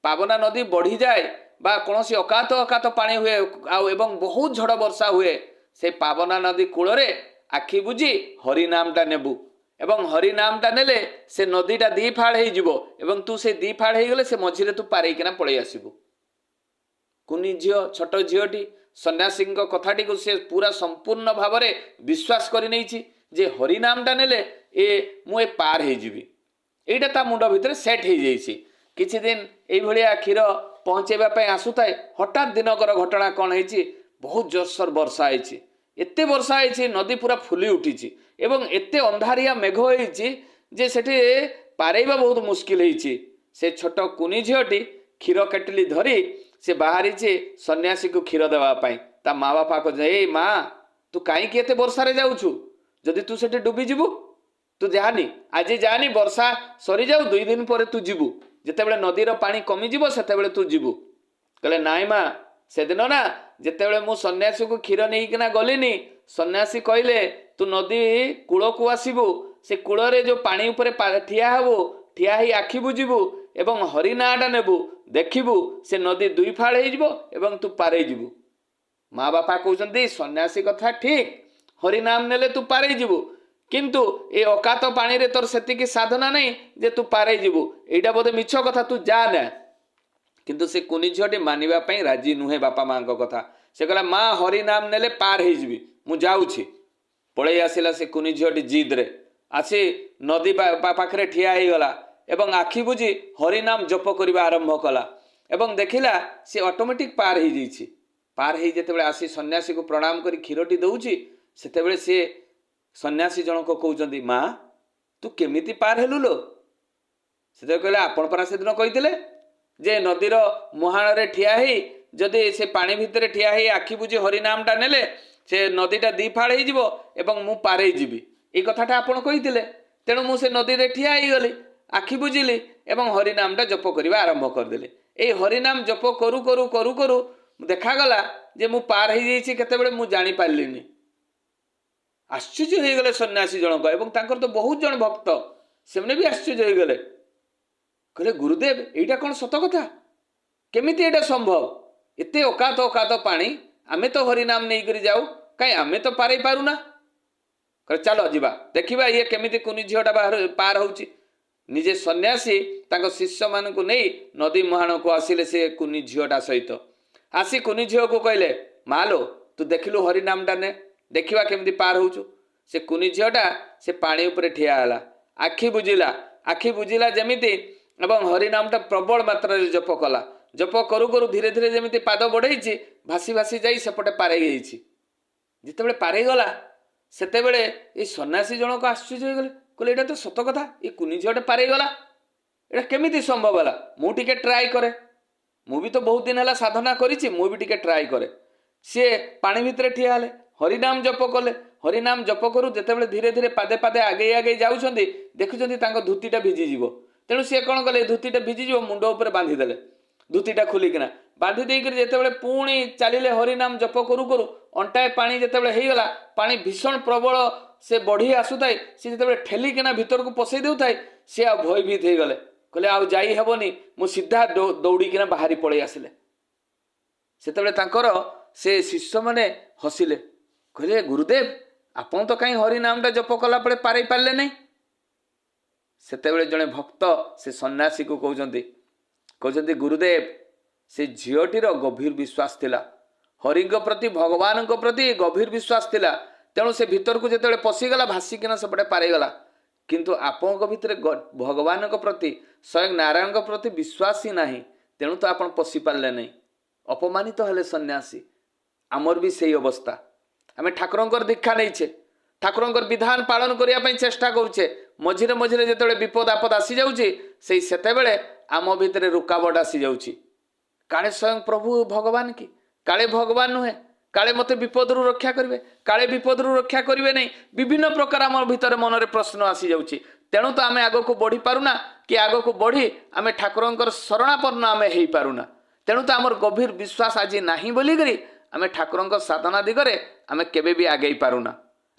ପାବନା ନଦୀ ବଢ଼ିଯାଏ বা କୌଣସି ଅକାତ ଅକାତ ପାଣି ହୁଏ ଆଉ ଏବଂ ବହୁତ ଝଡ଼ ବର୍ଷା ହୁଏ, ସେ ପାବନା ନଦୀ କୂଳରେ ଆଖି ବୁଜି ହରିନାମଟା ନେବୁ ଏବଂ ହରିନାମଟା ନେଲେ ସେ ନଦୀଟା 2 ଫାଳ ହେଇଯିବ ଏବଂ ତୁ ସେ 2 ଫାଳ ହେଇଗଲେ ସେ ମଝିରେ ତୁ ପାରେଇକିନା ପଳେଇ ଆସିବୁ। କୁନି ଝିଅ, ଛୋଟ ଝିଅଟି ସନ୍ନ୍ୟାସୀଙ୍କ କଥାଟିକୁ ସେ ପୁରା ସମ୍ପୂର୍ଣ୍ଣ ଭାବରେ ବିଶ୍ୱାସ କରି ନେଇଛି ଯେ ହରିନାମଟା ନେଲେ ମୁଁ ପାର ହେଇଯିବି। এইটা ତା ମୁଣ୍ଡ ଭିତରେ ସେଟ୍ ହେଇଯାଇଛି। କିଛି ଦିନ এইଭଳିଆ କ୍ଷୀର ପହଞ୍ଚେଇବା ପାଇଁ ଆସୁଥାଏ, ହଠାତ୍ ଦିନକର ଘଟଣା କ'ଣ ହେଇଛି, ବହୁତ ଜୋରସୋର ବର୍ଷା ହେଇଛି। ଏତେ ବର୍ଷା ହେଇଛି ନଦୀ ପୁରା ଫୁଲି ଉଠିଛି ଏବଂ ଏତେ ଅନ୍ଧାରିଆ ମେଘ ହେଇଛି ଯେ ସେଠି ପାରେଇବା ବହୁତ ମୁସ୍କିଲ ହେଇଛି। ସେ ଛୋଟ କୁନି ଝିଅଟି କ୍ଷୀର କେଟଲି ଧରି ସେ ବାହାରିଛି ସନ୍ନ୍ୟାସୀକୁ କ୍ଷୀର ଦେବା ପାଇଁ। ତା ମା ବାପା କହୁଛନ୍ତି, ଏଇ ମା ତୁ କାହିଁକି ଏତେ ବର୍ଷାରେ ଯାଉଛୁ, ଯଦି ତୁ ସେଠି ଡୁବିଯିବୁ ତୁ ଯାଆନି, ଆଜି ଯାଆନି, ବର୍ଷା ସରିଯାଉ, 2 ଦିନ ପରେ ତୁ ଯିବୁ, ଯେତେବେଳେ ନଦୀର ପାଣି କମିଯିବ ସେତେବେଳେ ତୁ ଯିବୁ। କହିଲେ ନାଇଁ ମା, ସେଦିନ ନା ଯେତେବେଳେ ମୁଁ ସନ୍ନ୍ୟାସୀକୁ କ୍ଷୀର ନେଇକିନା ଗଲିନି, ସନ୍ନ୍ୟାସୀ କହିଲେ ତୁ ନଦୀ କୂଳକୁ ଆସିବୁ, ସେ କୂଳରେ ଯେଉଁ ପାଣି ଉପରେ ଠିଆ ହେବୁ, ଠିଆ ହେଇ ଆଖି ବୁଜିବୁ ଏବଂ ହରିନାଁଟା ନେବୁ, ଦେଖିବୁ ସେ ନଦୀ 2 ଫାଳ ହେଇଯିବ ଏବଂ ତୁ ପାରେଇ ଯିବୁ। ମା ବାପା କହୁଛନ୍ତି ସନ୍ନ୍ୟାସୀ କଥା ଠିକ, ହରିନାମ ନେଲେ ତୁ ପାରେଇ ଯିବୁ, କିନ୍ତୁ ଏ ଅକାତ ପାଣିରେ ତୋର ସେତିକି ସାଧନା ନାହିଁ ଯେ ତୁ ପାରେଇ ଯିବୁ, ଏଇଟା ବୋଧେ ମିଛ କଥା, ତୁ ଯା ନା। କିନ୍ତୁ ସେ କୁନି ଝିଅଟି ମାନିବା ପାଇଁ ରାଜି ନୁହେଁ ବାପା ମାଙ୍କ କଥା। ସେ କହିଲା ମା ହରିନାମ ନେଲେ ପାର ହେଇଯିବି, ମୁଁ ଯାଉଛି। ପଳେଇ ଆସିଲା ସେ କୁନି ଝିଅଟି ଜିଦ୍ରେ, ଆସି ନଦୀ ପାଖରେ ଠିଆ ହେଇଗଲା ଏବଂ ଆଖି ବୁଜି ହରିନାମ ଜପ କରିବା ଆରମ୍ଭ କଲା ଏବଂ ଦେଖିଲା ସେ ଅଟୋମେଟିକ୍ ପାର ହେଇଯାଇଛି। ପାର ହେଇ ଯେତେବେଳେ ଆସି ସନ୍ନ୍ୟାସୀକୁ ପ୍ରଣାମ କରି କ୍ଷୀରଟି ଦେଉଛି, ସେତେବେଳେ ସିଏ ସନ୍ନ୍ୟାସୀ ଜଣକ କହୁଛନ୍ତି ମା ତୁ କେମିତି ପାର ହେଲୁ ଲୋ? ସେତେବେଳେ କହିଲେ ଆପଣ ପରା ସେଦିନ କହିଥିଲେ ଯେ ନଦୀର ମୁହାଣରେ ଠିଆ ହେଇ ଯଦି ସେ ପାଣି ଭିତରେ ଠିଆ ହେଇ ଆଖି ବୁଜି ହରିନାମଟା ନେଲେ ସେ ନଦୀଟା ଦି ଫାଳ ହେଇଯିବ ଏବଂ ମୁଁ ପାରେଇ ଯିବି। ଏଇ କଥାଟା ଆପଣ କହିଥିଲେ। ତେଣୁ ମୁଁ ସେ ନଦୀରେ ଠିଆ ହେଇଗଲି, ଆଖି ବୁଜିଲି ଏବଂ ହରିନାମଟା ଜପ କରିବା ଆରମ୍ଭ କରିଦେଲି। ଏଇ ହରିନାମ ଜପ କରୁ କରୁ କରୁ କରୁ ଦେଖାଗଲା ଯେ ମୁଁ ପାର ହେଇଯାଇଛି କେତେବେଳେ ମୁଁ ଜାଣିପାରିଲିନି। ଆଶ୍ଚର୍ଯ୍ୟ ହେଇଗଲେ ସନ୍ନ୍ୟାସୀ ଜଣକ ଏବଂ ତାଙ୍କର ତ ବହୁତ ଜଣ ଭକ୍ତ, ସେମାନେ ବି ଆଶ୍ଚର୍ଯ୍ୟ ହେଇଗଲେ। କହିଲେ ଗୁରୁଦେବ ଏଇଟା କ'ଣ ସତ କଥା? କେମିତି ଏଇଟା ସମ୍ଭବ? ଏତେ ଅକାତ ଅକାତ ପାଣି, ଆମେ ତ ହରିନାମ ନେଇକରି ଯାଉ, କାଇଁ ଆମେ ତ ପାରେଇ ପାରୁନା? କହିଲେ ଚାଲ ଯିବା ଦେଖିବା ଇଏ କେମିତି କୁନି ଝିଅଟା ପାର ହେଉଛି। ନିଜେ ସନ୍ନ୍ୟାସୀ ତାଙ୍କ ଶିଷ୍ୟମାନଙ୍କୁ ନେଇ ନଦୀ ମୁହାଣକୁ ଆସିଲେ ସେ କୁନି ଝିଅଟା ସହିତ। ଆସି କୁନି ଝିଅକୁ କହିଲେ ମା ଲୋ ତୁ ଦେଖିଲୁ ହରିନାମଟା ନେ, ଦେଖିବା କେମିତି ପାର ହେଉଛୁ। ସେ କୁନି ଝିଅଟା ସେ ପାଣି ଉପରେ ଠିଆ ହେଲା, ଆଖି ବୁଜିଲା ଯେମିତି ଏବଂ ହରିନାମଟା ପ୍ରବଳ ମାତ୍ରାରେ ଜପ କଲା। ଜପ କରୁ କରୁ ଧୀରେ ଧୀରେ ଯେମିତି ପାଦ ବଢ଼େଇଛି ଭାସି ଭାସି ଯାଇ ସେପଟେ ପାରେଇ ଯାଇଛି। ଯେତେବେଳେ ପାରେଇ ଗଲା ସେତେବେଳେ ଏଇ ସନ୍ନ୍ୟାସୀ ଜଣକ ଆଶ୍ଚର୍ଯ୍ୟ ହେଇଗଲେ। କହିଲେ ଏଇଟା ତ ସତ କଥା, ଏ କୁନି ଝିଅଟେ ପାରେଇ ଗଲା, ଏଇଟା କେମିତି ସମ୍ଭବ ହେଲା? ମୁଁ ଟିକେ ଟ୍ରାଏ କରେ, ମୁଁ ବି ତ ବହୁତ ଦିନ ହେଲା ସାଧନା କରିଛି, ମୁଁ ବି ଟିକେ ଟ୍ରାଏ କରେ। ସିଏ ପାଣି ଭିତରେ ଠିଆ ହେଲେ, ହରିନାମ ଜପ କଲେ। ହରିନାମ ଜପ କରୁ ଯେତେବେଳେ ଧୀରେ ଧୀରେ ପାଦେ ପାଦେ ଆଗେଇ ଆଗେଇ ଯାଉଛନ୍ତି ଦେଖୁଛନ୍ତି ତାଙ୍କ ଧୋତିଟା ଭିଜିଯିବ। ତେଣୁ ସିଏ କ'ଣ କଲେ, ଧୋତିଟା ଭିଜିଯିବ ମୁଣ୍ଡ ଉପରେ ବାନ୍ଧିଦେଲେ, ଧୋତିଟା ଖୋଲିକିନା ବାନ୍ଧି ଦେଇକରି ଯେତେବେଳେ ପୁଣି ଚାଲିଲେ ହରିନାମ ଜପ କରୁ କରୁ ଅଣ୍ଟାଏ ପାଣି ଯେତେବେଳେ ହେଇଗଲା, ପାଣି ଭୀଷଣ ପ୍ରବଳ ସେ ବଢ଼ି ଆସୁଥାଏ, ସେ ଯେତେବେଳେ ଠେଲିକିନା ଭିତରକୁ ପଶେଇ ଦେଉଥାଏ ସେ ଆଉ ଭୟଭୀତ ହେଇଗଲେ। କହିଲେ ଆଉ ଯାଇ ହେବନି, ମୁଁ ସିଧା ଦୌଡ଼ିକିନା ବାହାରି ପଳେଇ ଆସିଲେ। ସେତେବେଳେ ତାଙ୍କର ସେ ଶିଷ୍ୟମାନେ ହସିଲେ, କହିଲେ ଗୁରୁଦେବ ଆପଣ ତ କାହିଁ ହରିନାମଟା ଜପ କଲା ପରେ ପାରେଇ ପାରିଲେ ନାହିଁ? ସେତେବେଳେ ଜଣେ ଭକ୍ତ ସେ ସନ୍ନ୍ୟାସୀକୁ କହୁଛନ୍ତି ଗୁରୁଦେବ ସେ ଝିଅଟିର ଗଭୀର ବିଶ୍ୱାସ ଥିଲା, ହରିଙ୍କ ପ୍ରତି ଭଗବାନଙ୍କ ପ୍ରତି ଗଭୀର ବିଶ୍ୱାସ ଥିଲା। ତେଣୁ ସେ ଭିତରକୁ ଯେତେବେଳେ ପଶିଗଲା ଭାସିକିନା ସେପଟେ ପାରେଇଗଲା। କିନ୍ତୁ ଆପଣଙ୍କ ଭିତରେ ଭଗବାନଙ୍କ ପ୍ରତି ସ୍ୱୟଂ ନାରାୟଣଙ୍କ ପ୍ରତି ବିଶ୍ୱାସ ହିଁ ନାହିଁ, ତେଣୁ ତ ଆପଣ ପଶିପାରିଲେ ନାହିଁ। ଅପମାନିତ ହେଲେ ସନ୍ନ୍ୟାସୀ। ଆମର ବି ସେଇ ଅବସ୍ଥା। ଆମେ ଠାକୁରଙ୍କର ଦୀକ୍ଷା ନେଇଛେ, ଠାକୁରଙ୍କର ବିଧାନ ପାଳନ କରିବା ପାଇଁ ଚେଷ୍ଟା କରୁଛେ, ମଝିରେ ମଝିରେ ଯେତେବେଳେ ବିପଦ ଆପଦ ଆସିଯାଉଛି ସେତେବେଳେ ଆମ ଭିତରେ ରୁକାବଟ ଆସିଯାଉଛି। କାଳେ ସ୍ୱୟଂ ପ୍ରଭୁ ଭଗବାନ କି, କାଳେ ଭଗବାନ ନୁହେଁ, କାଳେ ମୋତେ ବିପଦରୁ ରକ୍ଷା କରିବେ, କାଳେ ବିପଦରୁ ରକ୍ଷା କରିବେ ନାହିଁ, ବିଭିନ୍ନ ପ୍ରକାର ଆମ ଭିତରେ ମନରେ ପ୍ରଶ୍ନ ଆସିଯାଉଛି। ତେଣୁ ତ ଆମେ ଆଗକୁ ବଢ଼ିପାରୁନା, କି ଆଗକୁ ବଢ଼ି ଆମେ ଠାକୁରଙ୍କର ଶରଣାପନ୍ନ ଆମେ ହେଇପାରୁନା। ତେଣୁ ତ ଆମର ଗଭୀର ବିଶ୍ୱାସ ଆଜି ନାହିଁ ବୋଲିକରି ଆମେ ଠାକୁରଙ୍କ ସାଧନା ଦିଗରେ ଆମେ କେବେ ବି ଆଗେଇ ପାରୁନା।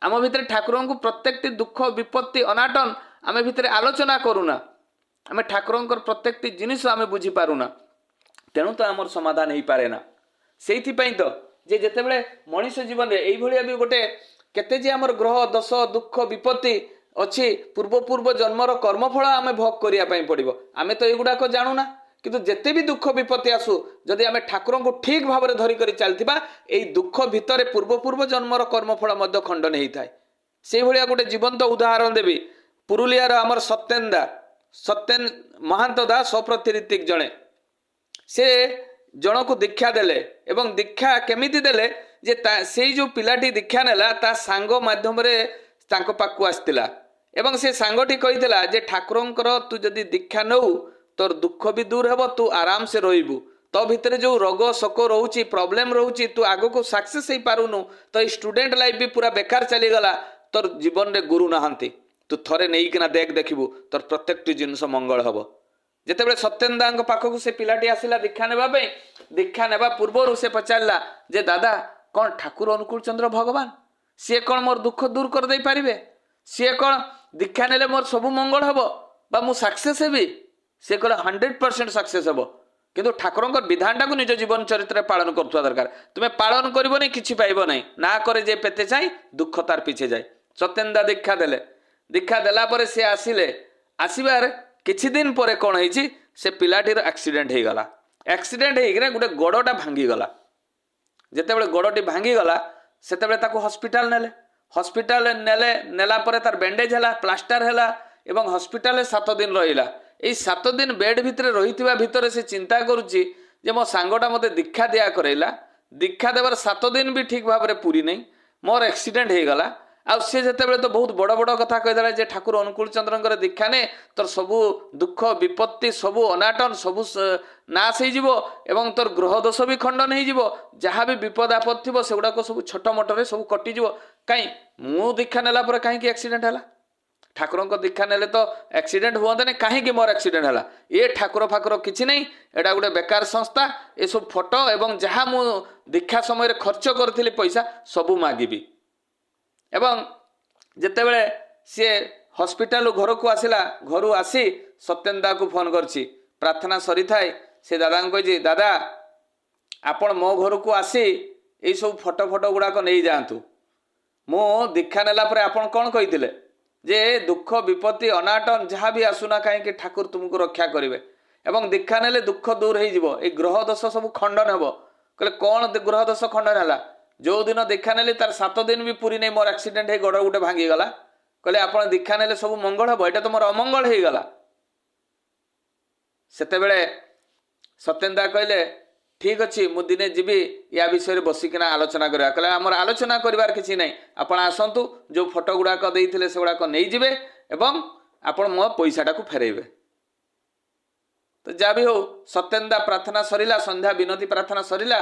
ଆମ ଭିତରେ ଠାକୁରଙ୍କୁ ପ୍ରତ୍ୟେକଟି ଦୁଃଖ ବିପତ୍ତି ଅନାଟନ ଆମେ ଭିତରେ ଆଲୋଚନା କରୁନା, ଆମେ ଠାକୁରଙ୍କର ପ୍ରତ୍ୟେକଟି ଜିନିଷ ଆମେ ବୁଝିପାରୁନା। ତେଣୁ ତ ଆମର ସମାଧାନ ହେଇପାରେ ନା। ସେଇଥିପାଇଁ ତ ଯେ ଯେତେବେଳେ ମଣିଷ ଜୀବନରେ ଏଇଭଳିଆ ବି ଗୋଟେ କେତେ ଯେ ଆମର ଗ୍ରହ ଦୋଷ ଦୁଃଖ ବିପତ୍ତି ଅଛି, ପୂର୍ବ ଜନ୍ମର କର୍ମଫଳ ଆମେ ଭୋଗ କରିବା ପାଇଁ ପଡ଼ିବ। ଆମେ ତ ଏଗୁଡ଼ାକ ଜାଣୁନା, କିନ୍ତୁ ଯେତେ ବି ଦୁଃଖ ବିପତ୍ତି ଆସୁ ଯଦି ଆମେ ଠାକୁରଙ୍କୁ ଠିକ୍ ଭାବରେ ଧରିକରି ଚାଲିଥିବା ଏଇ ଦୁଃଖ ଭିତରେ ପୂର୍ବ ଜନ୍ମର କର୍ମଫଳ ମଧ୍ୟ ଖଣ୍ଡନ ହେଇଥାଏ। ସେଇଭଳିଆ ଗୋଟେ ଜୀବନ୍ତ ଉଦାହରଣ ଦେବି। ପୁରୁଲିଆର ଆମର ସତ୍ୟେନ ମହାନ୍ତ ଦାସ ସପ୍ରତି ଋତିକ ଜଣେ, ସେ ଜଣକୁ ଦୀକ୍ଷା ଦେଲେ ଏବଂ ଦୀକ୍ଷା କେମିତି ଦେଲେ ଯେ ସେଇ ଯେଉଁ ପିଲାଟି ଦୀକ୍ଷା ନେଲା ତା ସାଙ୍ଗ ମାଧ୍ୟମରେ ତାଙ୍କ ପାଖକୁ ଆସିଥିଲା ଏବଂ ସେ ସାଙ୍ଗଟି କହିଥିଲା ଯେ ଠାକୁରଙ୍କର ତୁ ଯଦି ଦୀକ୍ଷା ନେଉ ତୋର ଦୁଃଖ ବି ଦୂର ହେବ, ତୁ ଆରାମସେ ରହିବୁ, ତୋ ଭିତରେ ଯେଉଁ ରୋଗ ଶୋକ ରହୁଛି ପ୍ରୋବ୍ଲେମ୍ ରହୁଛି ତୁ ଆଗକୁ ସକ୍ସେସ୍ ହେଇପାରୁନୁ, ତ ଏଇ ଷ୍ଟୁଡେଣ୍ଟ ଲାଇଫ୍ ବି ପୁରା ବେକାର ଚାଲିଗଲା, ତୋର ଜୀବନରେ ଗୁରୁ ନାହାନ୍ତି, ତୁ ଥରେ ନେଇକିନା ଦେଖିବୁ ତୋର ପ୍ରତ୍ୟେକଟି ଜିନିଷ ମଙ୍ଗଳ ହେବ। ଯେତେବେଳେ ସତ୍ୟେନ ଦାଙ୍କ ପାଖକୁ ସେ ପିଲାଟି ଆସିଲା ଦୀକ୍ଷା ନେବା ପାଇଁ, ଦୀକ୍ଷା ନେବା ପୂର୍ବରୁ ସେ ପଚାରିଲା ଯେ ଦାଦା କ'ଣ ଠାକୁର ଅନୁକୂଳ ଚନ୍ଦ୍ର ଭଗବାନ, ସିଏ କ'ଣ ମୋର ଦୁଃଖ ଦୂର କରିଦେଇ ପାରିବେ, ସିଏ କ'ଣ ଦୀକ୍ଷା ନେଲେ ମୋର ସବୁ ମଙ୍ଗଳ ହେବ ବା ମୁଁ ସକ୍ସେସ୍ ହେବି? ସେ କହିଲେ 100% ସକ୍ସେସ୍ ହେବ, କିନ୍ତୁ ଠାକୁରଙ୍କର ବିଧାନଟାକୁ ନିଜ ଜୀବନ ଚରିତ୍ରରେ ପାଳନ କରୁଥିବା ଦରକାର। ତୁମେ ପାଳନ କରିବନି କିଛି ପାଇବ ନାହିଁ, ନା କରେ ଯେ ପେତେ ଚାହିଁ ଦୁଃଖ ତାର ପିଛେ ଯାଏ। ସତ୍ୟେନ ଦା ଦୀକ୍ଷା ଦେଲେ, ଦୀକ୍ଷା ଦେଲା ପରେ ସେ ଆସିବାର କିଛି ଦିନ ପରେ କ'ଣ ହେଇଛି, ସେ ପିଲାଟିର ଆକ୍ସିଡେଣ୍ଟ ହେଇଗଲା। ଆକ୍ସିଡେଣ୍ଟ ହେଇକିନା ଗୋଟେ ଗୋଡ଼ଟା ଭାଙ୍ଗିଗଲା। ଯେତେବେଳେ ଗୋଡ଼ଟି ଭାଙ୍ଗିଗଲା ସେତେବେଳେ ତାକୁ ହସ୍ପିଟାଲ ନେଲା ପରେ ତାର ବ୍ୟାଣ୍ଡେଜ୍ ହେଲା, ପ୍ଲାଷ୍ଟର ହେଲା ଏବଂ ହସ୍ପିଟାଲରେ 7 ଦିନ ରହିଲା। ଏଇ 7 ଦିନ ବେଡ୍ ଭିତରେ ରହିଥିବା ଭିତରେ ସେ ଚିନ୍ତା କରୁଛି ଯେ ମୋ ସାଙ୍ଗଟା ମୋତେ ଦୀକ୍ଷା ଦିଆ କରାଇଲା, ଦୀକ୍ଷା ଦେବାର 7 ଦିନ ବି ଠିକ୍ ଭାବରେ ପୁରୀ ନାହିଁ, मोर एक्सीडेंट हो गला आउ सी जिते तो बहुत बड़ बड़ कथा कहीदेला जे ठाकुर अनुकूल चंद्र दीक्षा ने तोर सबू दुख विपत्ति सबू अनाटन सबू नाश हो तोर ग्रह दोष भी खंडन हो जहाँ भी विपद आपद थी से गुड़ाक सब छोट मोटर सब कटिज कहीं मु दीक्षा नेला कहीं एक्सीडेंट है ठाकुर दीक्षा नेले तो एक्सीडेंट हुए कहीं मोर एक्सीडेंट है ये ठाकुर फाकुर किसी नहीं एटा गोटे बेकार संस्था ये सब फोटो एवं जहाँ मु दीक्षा समय खर्च करी पैसा सबू मागिबी एवं जिते बड़े सी हॉस्पिटल घर को आसला घर आसी सत्येन दा को फोन करछि प्रार्थना सरी थाए से दादा कही दादा आपण मो घर को आसी ये सब फोटो फोटो गुड़ाक नहीं जातु मु दीक्षा नेला परे आपण कौन कही जे दुख विपत्ति अनाटन जहाँ भी आसुना कहीं ठाकुर तुमको रक्षा करेंगे एवं दीक्षा नेले दुख दूर हो ग्रह दोष सब खंडन हे कहले कौन ग्रह दोष खंडन है जो दिन दीक्षा नेली तार 7 दिन भी पूरी नहीं मोर एक्सीडेंट हो गोड़ गोटे भांगीगला कहले आप दीक्षा नेले सब मंगल हम यहाँ तो मोर अमंगल हो गला सेतेबेले सत्येन दा कहले ठीक अच्छे मु दिने जीवी या विषय बसिकिना आलोचना करा कहले आमर आलोचना करिवार किछि नहीं आपण आसंतु जो फोटो गुड़ाक देइथिले से गुड़ाक नहीं जिवे एवं आपण मो पैसाटा को फेरेइबे तो जा भी हो सत्येन दा प्रार्थना सरिला संध्या विनती प्रार्थना सरिला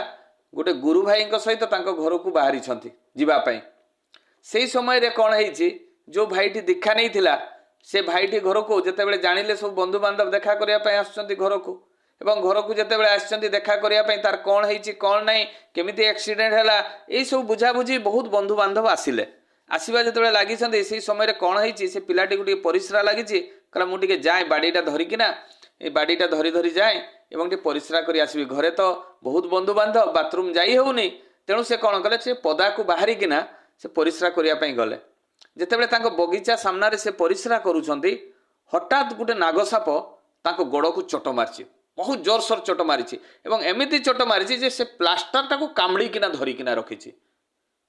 गोटे गुरु भाई सहित घर को बाहरी जीवाई से समय रे कौन है जो भाईटी दीक्षा नहीं थिला से भाईटी घर को जिते जानिले सब बंधु बांधव देखा करने आसुँच घर को एवं घर को जिते आसुँच देखा करने तार कौन है कौन नहीं केमिति एक्सीडेंट है यही सब बुझाबुझी बहुत बंधु बांधव आसिले आसवा जो लगी से समय कौन है से पिलाटी को परिश्रा लगी कहला मुझे जाए बाड़ीटा धरिकिना ये बाड़ीटा धरी धरी जाए एवं परिश्रा कर आसबि घरे तो बहुत बंधु बांधव बाथरूम जाई होनी तेणु से कौन कले से पदा को बाहरी किना से परिश्रा करने गले जितेबाला बगीचा सामने से परिश्रा करुँच हठात गोटे नागसाप गोड़ को चोट मारी बहुत जोरसोर चोट मारी एमती चोट मारी से प्लास्टर टाक कामड़ीकिना धरिकिना रखी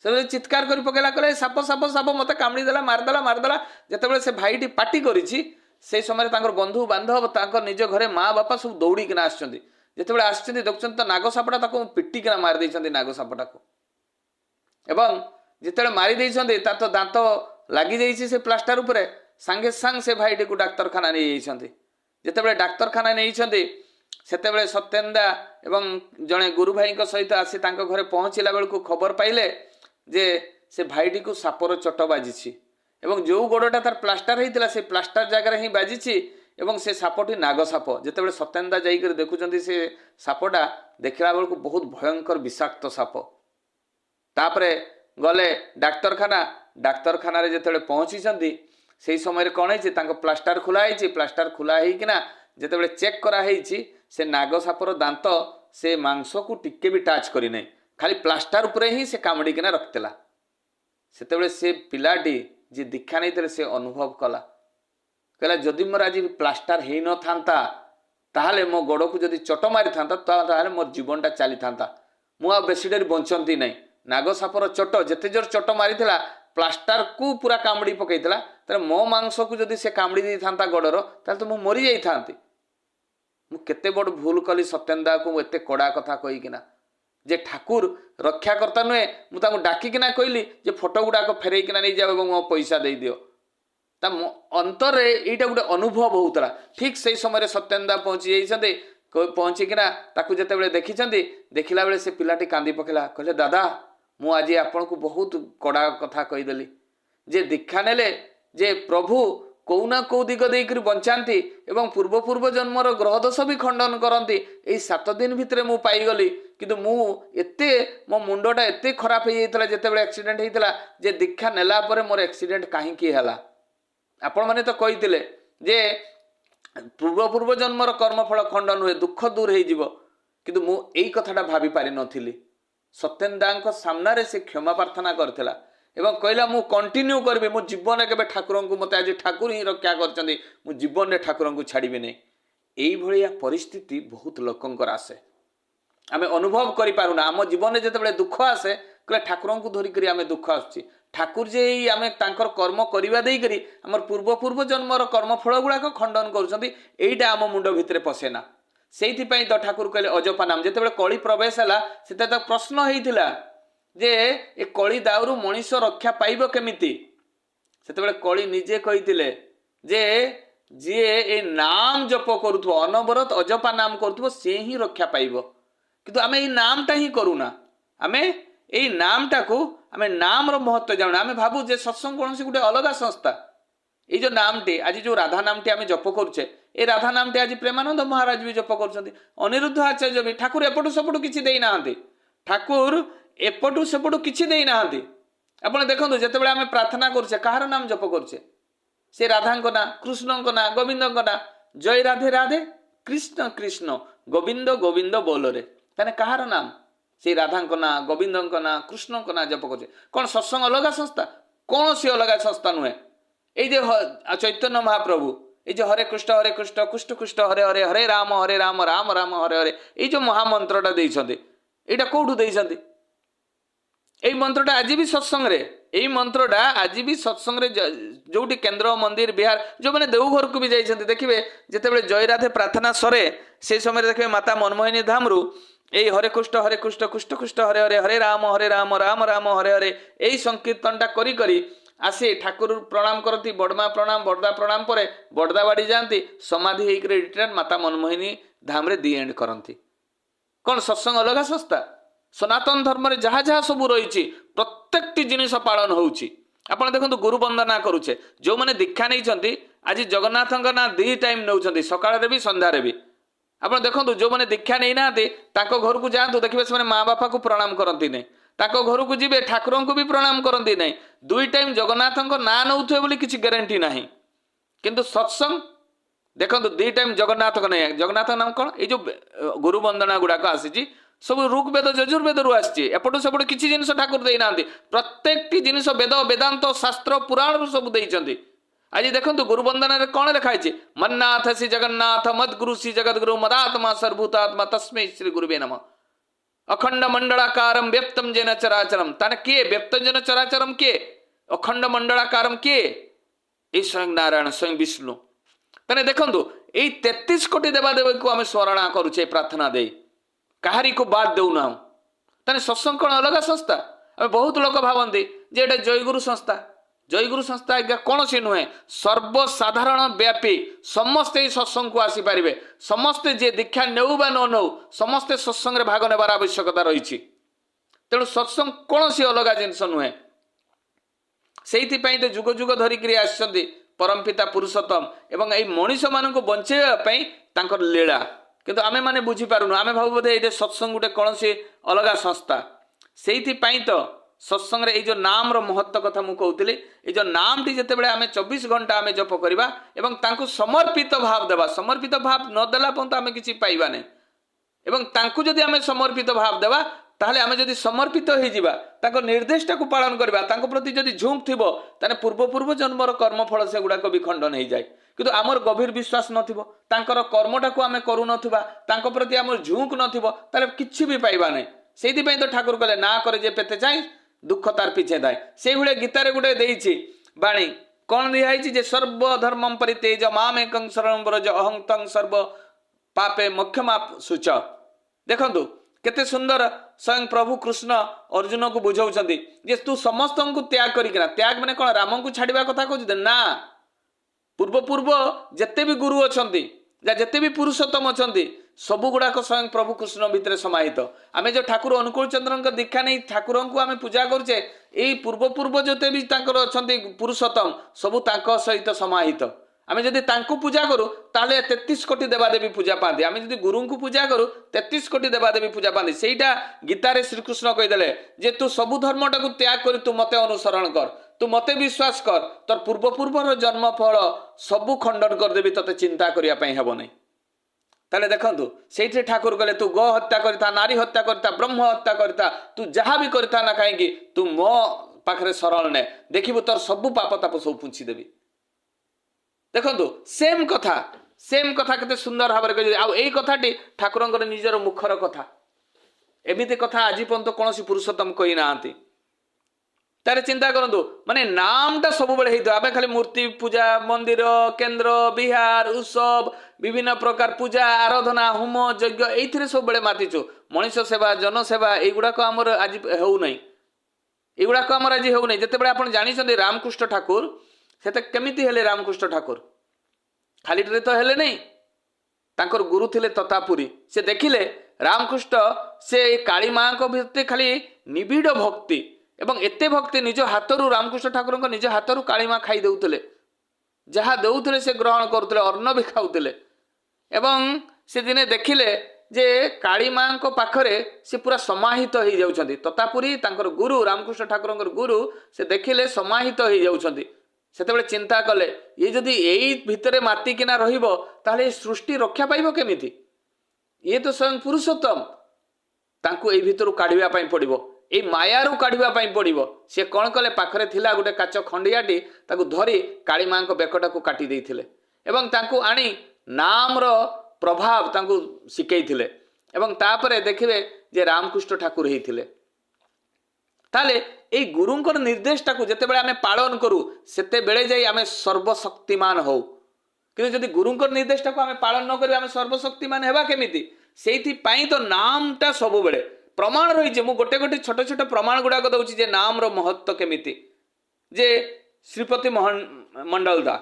से चित्कार कर पकेला कहले साप साप साप मत कामड़ीदेला मारदेला मारदेला जितेबाला से भाईटी पाटी करी से समय बंधु बांधव निज घरे माँ बापा सब दौड़ीकिना आसते आस देखुं तो नागसापटा पिटिकिना मारी नागसापटा को एवं जिते मारी तार तो दांत लगी से प्लास्टर उपरे सांगे सांग से भाईटी को डाक्तरखाना नहीं जाते जिते डाक्तरखाना नहीं सेतेबेले सत्येन दा एवं जड़े गुरु भाई सहित आसी घरे पहुँचला बेलू खबर पाइले जे से भाईटी को सापर चोट बाजी एवं जो गोड़टा तार प्लास्टर होता से प्लास्टर जगार ही बाजी एवं से सापटी नागसाप जिते सत्येन दा जाइकर देखुं से सापटा देखला बेलू बहुत भयंकर विषाक्त साप तापरे गले डाक्तरखाना जिते पहुँची से समय कौन है प्लास्टर खुलाई प्लास्टर खुला होना जिते चेक कराई से नागसापर दांत से मांस को टिके भी टाच करना खाली प्लास्टर उपरे ही से कामड़ीकिना रखिला सेतेबेले से पिलाटी जी दीक्षा नहीं से अनुभव कला कहला जदि मोर आज प्लास्टर हो न था ताहले मो गोड़ को जदि चोट मारी था ताहले मोर जीवनटा चली था मुझे बेसी डेरी बंचती नहीं नागसापर चोट जिते जोर चोट मारी प्लास्टर को पूरा कामड़ी पकईला तेरे मो मांस को जदि से कामड़ी दी था गोड़र तो मु मरी जाती मुझे बड़ भूल कली सत्येन दा को एत कड़ा कथा कहीकिना जे ठाकुर रक्षा करता नुहे मुझे डाकिना कहली जे फोटो गुड़ाक फेरईकिना नहीं जाओ मो पैसा दे दियो ता अंतर यहीटा गोटे अनुभव होता ठीक से समय सत्येन दा पहुँची जाइए पहुँचिकिना ताकू जिते देखी देखला बेले से पिलाटी कांदी पकेला कहले दादा मु आज आपण को बहुत कड़ा कथा कहीदेली जे दीक्षा नेले जे प्रभु कौ ना कौ दिग देकर बंचाती एवं पूर्व पूर्व जन्मर ग्रह दोष भी खंडन करती यही 7 दिन भितर मु पाईगली किंतु मु एते मो मुंडटा एते खराब हो जाता जिते एक्सीडेंट होता जे दीक्षा नेला परे मोर एक्सीडेंट कहीं है आपण मैंने तो कही जे पूर्व पूर्व जन्मर कर्मफल खंडन हुए दुख दूर हो किंतु मु यही कथाटा भाभी पारि नथिली सत्येन दांको सामने से क्षमा प्रार्थना करथिला एवं कहला मु कंटिन्यू करबी मो जीवन के ठाकुर को मत आज ठाकुर ही रक्षा कर जीवन में ठाकुर को छाड़बी नहीं यही भाया परिस्थिति बहुत लोकंकर आसे आम अनुभव करूना आम जीवन में जिते दुख आसे कहले ठाकुर को धरिक आम दुख आसुची ठाकुर जे आम कर्म करवा देकर आम पूर्व पूर्व जन्मर कर्मफल गुड़ाक खंडन करुँचा आम मुंड भितर पशेना से तो ठाकुर कहले अजपा नाम जिते कली प्रवेश है से प्रश्न होता ଯେ ଏ କଳି ଦାଉରୁ ମଣିଷ ରକ୍ଷା ପାଇବ କେମିତି। ସେତେବେଳେ କଳି ନିଜେ କହିଥିଲେ ଯେ ଯିଏ ଏ ନାମ ଜପ କରୁଥିବ, ଅନବରତ ଅଜପା ନାମ କରୁଥିବ, ସେ ହିଁ ରକ୍ଷା ପାଇବ। କିନ୍ତୁ ଆମେ ଏଇ ନାମଟା ହିଁ କରୁନା। ଆମେ ଏଇ ନାମଟାକୁ ଆମେ ନାମର ମହତ୍ଵ ଜାଣୁନା। ଆମେ ଭାବୁ ଯେ ସତ୍ସଙ୍ଗ କୌଣସି ଗୋଟେ ଅଲଗା ସଂସ୍ଥା। ଏଇ ଯୋଉ ନାମଟି ଆଜି ଯୋଉ ରାଧା ନାମଟି ଆମେ ଜପ କରୁଛେ, ଏ ରାଧା ନାମଟି ଆଜି ପ୍ରେମାନନ୍ଦ ମହାରାଜ ବି ଜପ କରୁଛନ୍ତି, ଅନିରୁଦ୍ଧ ଆଚାର୍ଯ୍ୟ ବି। ଠାକୁର ଏପଟୁ ସେପଟୁ କିଛି ଦେଇନାହାନ୍ତି। ଠାକୁର ଏପଟୁ ସେପଟୁ କିଛି ଦେଇନାହାନ୍ତି। ଆପଣ ଦେଖନ୍ତୁ, ଯେତେବେଳେ ଆମେ ପ୍ରାର୍ଥନା କରୁଛେ କାହାର ନାମ ଜପ କରୁଛେ? ସେ ରାଧାଙ୍କ ନାଁ, କୃଷ୍ଣଙ୍କ ନାଁ, ଗୋବିନ୍ଦଙ୍କ ନାଁ। ଜୟ ରାଧେ ରାଧେ କୃଷ୍ଣ କୃଷ୍ଣ ଗୋବିନ୍ଦ ଗୋବିନ୍ଦ ବୋଲରେ। ତାହେଲେ କାହାର ନାମ? ସେ ରାଧାଙ୍କ ନାଁ, ଗୋବିନ୍ଦଙ୍କ ନାଁ, କୃଷ୍ଣଙ୍କ ନାଁ ଜପ କରୁଛେ। କ'ଣ ସତ୍ସଙ୍ଗ ଅଲଗା ସଂସ୍ଥା? କୌଣସି ଅଲଗା ସଂସ୍ଥା ନୁହେଁ। এই যে চৈতন্য মহাপ্রভু, এই যে হরে কৃষ্ণ কৃষ্ণ কৃষ্ণ হরে হরে, হরে রাম রাম রাম হরে হরে, এই যে মহামন্ত্রটা ଦେଇଛନ୍ତି, এইটা কোଉଠୁ ଦେଇଛନ୍ତି? এই মন্ত্রটা আজ বি সৎসঙ্গে, এই মন্ত্রটা আজ বি সৎসঙ্গে যোଉଠି কেন্দ্র মন্দির বিহার, ଯେଉଁମାନେ ଦେଉଘରକୁ ବି ଯାଇଛନ୍ତି ଦେଖିବେ, ଯେତେବେଳେ ଜୟ ରାଧେ ପ୍ରାର୍ଥନା ସରେ সেই ସମୟରେ ଦେଖିବେ ମାତା ମନମୋହିନୀ ଧାମରୁ এই হরে কৃষ্ণ কৃষ্ণ কৃষ্ণ হরে হরে, হরে রাম রাম রাম হরে হরে, এই সংকীর্তনটা করি করি আসি ঠাকুর প্রণাম করती, বড়মা প্রণাম, বড়দা প্রণাম পরে বড়দা বাড়ি যাতে সমাধি হয়ে রিটার্ন মাতা মনমোহিনী ধামরে দি এন্ড করती। কোন সৎসঙ্গ অলগা সংস্থা? সনাতন ধর্মরে যাহা যাহা সবু রয়েছে প্রত্যেকটি জিনিস পালন হচ্ছে। আপনার দেখুন, গুরু বন্দনা করুছে, যে দীক্ষা নিয়েছেন আজ জগন্নাথଙ୍କ না 2 টাইম নেউଛନ୍ତି, সকালে বি সন্ধ্যারে বি। আপনার দেখুন, যে দীক্ষা নেই না তাଙ୍କ ঘরକୁ যাଆନ୍ତୁ, ଦେଖିବେ ସେମାନେ মা বাপাକୁ প্রণাম କରନ୍ତି ନାହିଁ। ତାଙ୍କ ଘରକୁ ଯିବେ, ଠାକୁରଙ୍କୁ ବି ପ୍ରଣାମ କରନ୍ତି ନାହିଁ। 2 ଟାଇମ୍ ଜଗନ୍ନାଥଙ୍କ ନାଁ ନେଉଥିବେ ବୋଲି କିଛି ଗ୍ୟାରେଣ୍ଟି ନାହିଁ। କିନ୍ତୁ ସତ୍ସଙ୍ଗ ଦେଖନ୍ତୁ, 2 ଟାଇମ୍ ଜଗନ୍ନାଥଙ୍କ ନାହିଁ। ଜଗନ୍ନାଥଙ୍କ ନାମ କ'ଣ? ଏଇ ଯେଉଁ ଗୁରୁ ବନ୍ଦନା ଗୁଡ଼ାକ ଆସିଛି ସବୁ ଋଗ୍ବେଦ ଯଜୁର୍ବେଦରୁ ଆସିଛି। ଏପଟୁ ସେପଟୁ କିଛି ଜିନିଷ ଠାକୁର ଦେଇନାହାନ୍ତି। ପ୍ରତ୍ୟେକଟି ଜିନିଷ ବେଦ ବେଦାନ୍ତ ଶାସ୍ତ୍ର ପୁରାଣରୁ ସବୁ ଦେଇଛନ୍ତି। ଆଜି ଦେଖନ୍ତୁ, ଗୁରୁ ବନ୍ଦନାରେ କ'ଣ ଲେଖା ହେଇଛି? ମନ୍ନାଥ ଶ୍ରୀ ଜଗନ୍ନାଥ ମଦ୍ଗୁରୁ ଶ୍ରୀ ଜଗଦ୍ଗୁରୁ ମଦାତ୍ମା ସର୍ବଭୂତାତ୍ମା ତସ୍ମୈ ଶ୍ରୀ ଗୁରୁବେ ନମଃ। ଅଖଣ୍ଡ ମଣ୍ଡଳାକାରମ୍ ବ୍ୟକ୍ତମ୍ ଯେନ ଚରାଚରମ୍। ତାହେଲେ କିଏ ବ୍ୟକ୍ତମ୍ ଯେନ ଚରାଚରମ୍? କିଏ ଅଖଣ୍ଡ ମଣ୍ଡଳାକାରମ୍? କିଏ? এই ସ୍ୱୟଂ ନାରାୟଣ, ସ୍ୱୟଂ ବିଷ୍ଣୁ। ତାହେଲେ ଦେଖନ୍ତୁ, ଏଇ 33 କୋଟି ଦେବାଦେବୀଙ୍କୁ ଆମେ ସ୍ମରଣା କରୁଛେ ପ୍ରାର୍ଥନା ଦେଇ, କାହାରିକୁ ବାଦ ଦେଉନାହୁଁ। ତାହେଲେ ସତ୍ସଙ୍ଗ କ'ଣ ଅଲଗା ସଂସ୍ଥା? ଆମେ ବହୁତ ଲୋକ ଭାବନ୍ତି ଯେ ଏଇଟା ଜୟଗୁରୁ ସଂସ୍ଥା। ଜୟଗୁରୁ ସଂସ୍ଥା ଆଜ୍ଞା କୌଣସି ନୁହେଁ। ସର୍ବସାଧାରଣ ବ୍ୟାପୀ ସମସ୍ତେ ଏହି ସତ୍ସଙ୍ଗକୁ ଆସିପାରିବେ। ସମସ୍ତେ ଯିଏ ଦୀକ୍ଷା ନେଉ ବା ନ ନେଉ, ସମସ୍ତେ ସତ୍ସଙ୍ଗରେ ଭାଗ ନେବାର ଆବଶ୍ୟକତା ରହିଛି। ତେଣୁ ସତ୍ସଙ୍ଗ କୌଣସି ଅଲଗା ଜିନିଷ ନୁହେଁ। ସେଇଥିପାଇଁ ତ ଯୁଗ ଯୁଗ ଧରିକିରି ଆସିଛନ୍ତି ପରମପିତା ପୁରୁଷୋତ୍ତମ, ଏବଂ ଏଇ ମଣିଷମାନଙ୍କୁ ବଞ୍ଚେଇବା ପାଇଁ ତାଙ୍କର ଲୀଳା। କିନ୍ତୁ ଆମେମାନେ ବୁଝିପାରୁନୁ। ଆମେ ଭାବୁ ବୋଧେ ଏଇଟା ସତ୍ସଙ୍ଗ ଗୋଟେ କୌଣସି ଅଲଗା ସଂସ୍ଥା। ସେଇଥିପାଇଁ ତ ସତ୍ସଙ୍ଗରେ ଏଇ ଯେଉଁ ନାମର ମହତ୍ଵ କଥା ମୁଁ କହୁଥିଲି, ଏଇ ଯେଉଁ ନାମଟି ଯେତେବେଳେ ଆମେ 24 ଘଣ୍ଟା ଆମେ ଜପ କରିବା ଏବଂ ତାଙ୍କୁ ସମର୍ପିତ ଭାବ ଦେବା, ସମର୍ପିତ ଭାବ ନଦେଲା ପର୍ଯ୍ୟନ୍ତ ଆମେ କିଛି ପାଇବା ନାହିଁ। ଏବଂ ତାଙ୍କୁ ଯଦି ଆମେ ସମର୍ପିତ ଭାବ ଦେବା, ତାହେଲେ ଆମେ ଯଦି ସମର୍ପିତ ହେଇଯିବା, ତାଙ୍କ ନିର୍ଦ୍ଦେଶଟାକୁ ପାଳନ କରିବା, ତାଙ୍କ ପ୍ରତି ଯଦି ଝୁଙ୍କ ଥିବ, ତାହେଲେ ପୂର୍ବ ଜନ୍ମର କର୍ମଫଳ ସେଗୁଡ଼ାକ ବି ଖଣ୍ଡନ ହେଇଯାଏ। କିନ୍ତୁ ଆମର ଗଭୀର ବିଶ୍ୱାସ ନଥିବ, ତାଙ୍କର କର୍ମଟାକୁ ଆମେ କରୁନଥିବା, ତାଙ୍କ ପ୍ରତି ଆମର ଝୁଙ୍କ ନଥିବ, ତାହେଲେ କିଛି ବି ପାଇବା ନାହିଁ। ସେଇଥିପାଇଁ ତ ଠାକୁର କହିଲେ, ନା କରେ ଯେ ପେତେ ଚାହିଁ ଦୁଃଖ ତାର ପିଛେ ଥାଏ। ସେଇଭଳିଆ ଗୀତାରେ ଗୋଟେ ଦେଇଛି ବାଣୀ। କ'ଣ ଦିଆହେଇଛି? ଯେ ସର୍ବଧର୍ମଂ ପରିତ୍ୟଜ୍ୟ ମାମେକଂ ଶରଣଂ ବ୍ରଜ ଅହଂ ତଂ ସର୍ବ ପାପେ ମୋକ୍ଷମାପ ଶୁଚ। ଦେଖନ୍ତୁ କେତେ ସୁନ୍ଦର ସ୍ୱୟଂ ପ୍ରଭୁ କୃଷ୍ଣ ଅର୍ଜୁନକୁ ବୁଝାଉଛନ୍ତି ଯେ ତୁ ସମସ୍ତଙ୍କୁ ତ୍ୟାଗ କରିକିନା, ତ୍ୟାଗ ମାନେ କ'ଣ ରାମଙ୍କୁ ଛାଡ଼ିବା କଥା କହୁଛନ୍ତି? ନା, ପୂର୍ବ ଯେତେ ବି ଗୁରୁ ଅଛନ୍ତି, ଯେତେ ବି ପୁରୁଷୋତ୍ତମ ଅଛନ୍ତି, ସବୁଗୁଡ଼ାକ ସ୍ୱୟଂ ପ୍ରଭୁ କୃଷ୍ଣ ଭିତରେ ସମାହିତ। ଆମେ ଯେଉଁ ଠାକୁର ଅନୁକୂଳ ଚନ୍ଦ୍ରଙ୍କ ଦୀକ୍ଷା ନେଇ ଠାକୁରଙ୍କୁ ଆମେ ପୂଜା କରୁଛେ, ଏଇ ପୂର୍ବ ଯେତେ ବି ତାଙ୍କର ଅଛନ୍ତି ପୁରୁଷୋତ୍ତମ, ସବୁ ତାଙ୍କ ସହିତ ସମାହିତ। ଆମେ ଯଦି ତାଙ୍କୁ ପୂଜା କରୁ ତାହେଲେ 33 କୋଟି ଦେବାଦେବୀ ପୂଜା ପାଆନ୍ତି। ଆମେ ଯଦି ଗୁରୁଙ୍କୁ ପୂଜା କରୁ 33 କୋଟି ଦେବାଦେବୀ ପୂଜା ପାଆନ୍ତି। ସେଇଟା ଗୀତାରେ ଶ୍ରୀକୃଷ୍ଣ କହିଦେଲେ ଯେ ତୁ ସବୁ ଧର୍ମଟାକୁ ତ୍ୟାଗ କରି ତୁ ମୋତେ ଅନୁସରଣ କର, ତୁ ମୋତେ ବିଶ୍ୱାସ କର, ତୋର ପୂର୍ବର ଜନ୍ମ ଫଳ ସବୁ ଖଣ୍ଡନ କରିଦେବି, ତୋତେ ଚିନ୍ତା କରିବା ପାଇଁ ହେବ ନାହିଁ। ତାହେଲେ ଦେଖନ୍ତୁ, ସେଇଠି ଠାକୁର କହିଲେ ତୁ ଗୋ ହତ୍ୟା କରିଥା, ନାରୀ ହତ୍ୟା କରିଥା, ବ୍ରହ୍ମ ହତ୍ୟା କରିଥା, ତୁ ଯାହା ବି କରିଥା ନା କାହିଁକି, ତୁ ମୋ ପାଖରେ ଶରଣ ନେ, ଦେଖିବୁ ତୋର ସବୁ ପାପ ତାପ ସବୁ ପୁଞ୍ଛିଦେବି। ଦେଖନ୍ତୁ ସେମ୍ କଥା କେତେ ସୁନ୍ଦର ଭାବରେ କହିଛି। ଆଉ ଏଇ କଥାଟି ଠାକୁରଙ୍କର ନିଜର ମୁଖର କଥା। ଏମିତି କଥା ଆଜି ପର୍ଯ୍ୟନ୍ତ କୌଣସି ପୁରୁଷୋତ୍ତମ କହିନାହାନ୍ତି। ତାହେଲେ ଚିନ୍ତା କରନ୍ତୁ, ମାନେ ନାମଟା ସବୁବେଳେ ହେଇଥିବ। ଆମେ ଖାଲି ମୂର୍ତ୍ତି ପୂଜା, ମନ୍ଦିର, କେନ୍ଦ୍ର, ବିହାର, ଉତ୍ସବ, ବିଭିନ୍ନ ପ୍ରକାର ପୂଜା, ଆରାଧନା, ହୋମ, ଯଜ୍ଞ, ଏଇଥିରେ ସବୁବେଳେ ମାତିଛୁ। ମଣିଷ ସେବା, ଜନସେବା ଏଇଗୁଡ଼ାକ ଆମର ଆଜି ହେଉନାହିଁ। ଏଗୁଡ଼ାକ ଆମର ଆଜି ହେଉନାହିଁ। ଯେତେବେଳେ ଆପଣ ଜାଣିଛନ୍ତି ରାମକୃଷ୍ଣ ଠାକୁର ସେତେ କେମିତି ହେଲେ ରାମକୃଷ୍ଣ ଠାକୁର? ଖାଲିଟିରେ ତ ହେଲେ ନାହିଁ। ତାଙ୍କର ଗୁରୁ ଥିଲେ ତତାପୁରୀ। ସେ ଦେଖିଲେ ରାମକୃଷ୍ଣ ସେ କାଳୀ ମାଙ୍କ ଭିତରେ ଖାଲି ନିବିଡ଼ ଭକ୍ତି ଏବଂ ଏତେ ଭକ୍ତି ନିଜ ହାତରୁ ରାମକୃଷ୍ଣ ଠାକୁରଙ୍କ ନିଜ ହାତରୁ କାଳୀ ମା ଖାଇ ଦେଉଥିଲେ। ଯାହା ଦେଉଥିଲେ ସେ ଗ୍ରହଣ କରୁଥିଲେ, ଅନ୍ନ ବି ଖାଉଥିଲେ। ଏବଂ ସେ ଦିନେ ଦେଖିଲେ ଯେ କାଳୀ ମାଙ୍କ ପାଖରେ ସେ ପୁରା ସମାହିତ ହେଇଯାଉଛନ୍ତି। ତତାପୁରୀ ତାଙ୍କର ଗୁରୁ ରାମକୃଷ୍ଣ ଠାକୁରଙ୍କର ଗୁରୁ ସେ ଦେଖିଲେ ସମାହିତ ହେଇଯାଉଛନ୍ତି। ସେତେବେଳେ ଚିନ୍ତା କଲେ ଇଏ ଯଦି ଏଇ ଭିତରେ ମାତିକିନା ରହିବ ତାହେଲେ ଏ ସୃଷ୍ଟି ରକ୍ଷା ପାଇବ କେମିତି? ଇଏ ତ ସ୍ୱୟଂ ପୁରୁଷୋତ୍ତମ। ତାଙ୍କୁ ଏଇ ଭିତରୁ କାଢ଼ିବା ପାଇଁ ପଡ଼ିବ, ଏଇ ମାୟାରୁ କାଢ଼ିବା ପାଇଁ ପଡ଼ିବ। ସେ କ'ଣ କଲେ, ପାଖରେ ଥିଲା ଗୋଟେ କାଚ ଖଣ୍ଡିଆଟି, ତାକୁ ଧରି କାଳୀ ମାଙ୍କ ବେକଟାକୁ କାଟି ଦେଇଥିଲେ ଏବଂ ତାଙ୍କୁ ଆଣି ନାମର ପ୍ରଭାବ ତାଙ୍କୁ ଶିଖେଇଥିଲେ ଏବଂ ତାପରେ ଦେଖିବେ ଯେ ରାମକୃଷ୍ଣ ଠାକୁର ହେଇଥିଲେ। ତାହେଲେ এই ଗୁରୁଙ୍କର ନିର୍ଦ୍ଦେଶଟାକୁ ଯେତେବେଳେ ଆମେ ପାଳନ କରୁ ସେତେବେଳେ ଯାଇ ଆମେ ସର୍ବଶକ୍ତିମାନ ହଉ। କିନ୍ତୁ ଯଦି ଗୁରୁଙ୍କର ନିର୍ଦ୍ଦେଶଟାକୁ ଆମେ ପାଳନ ନ କରିବା ଆମେ ସର୍ବଶକ୍ତିମାନ ହେବା କେମିତି? ସେଇଥିପାଇଁ ତ ନାମଟା ସବୁବେଳେ ପ୍ରମାଣ ରହିଛି। ମୁଁ ଗୋଟେ ଗୋଟେ ଛୋଟ ଛୋଟ ପ୍ରମାଣ ଗୁଡ଼ାକ ଦେଉଛି ଯେ ନାମର ମହତ୍ଵ କେମିତି। ଯେ ଶ୍ରୀପତି ମଣ୍ଡଳ ଦା,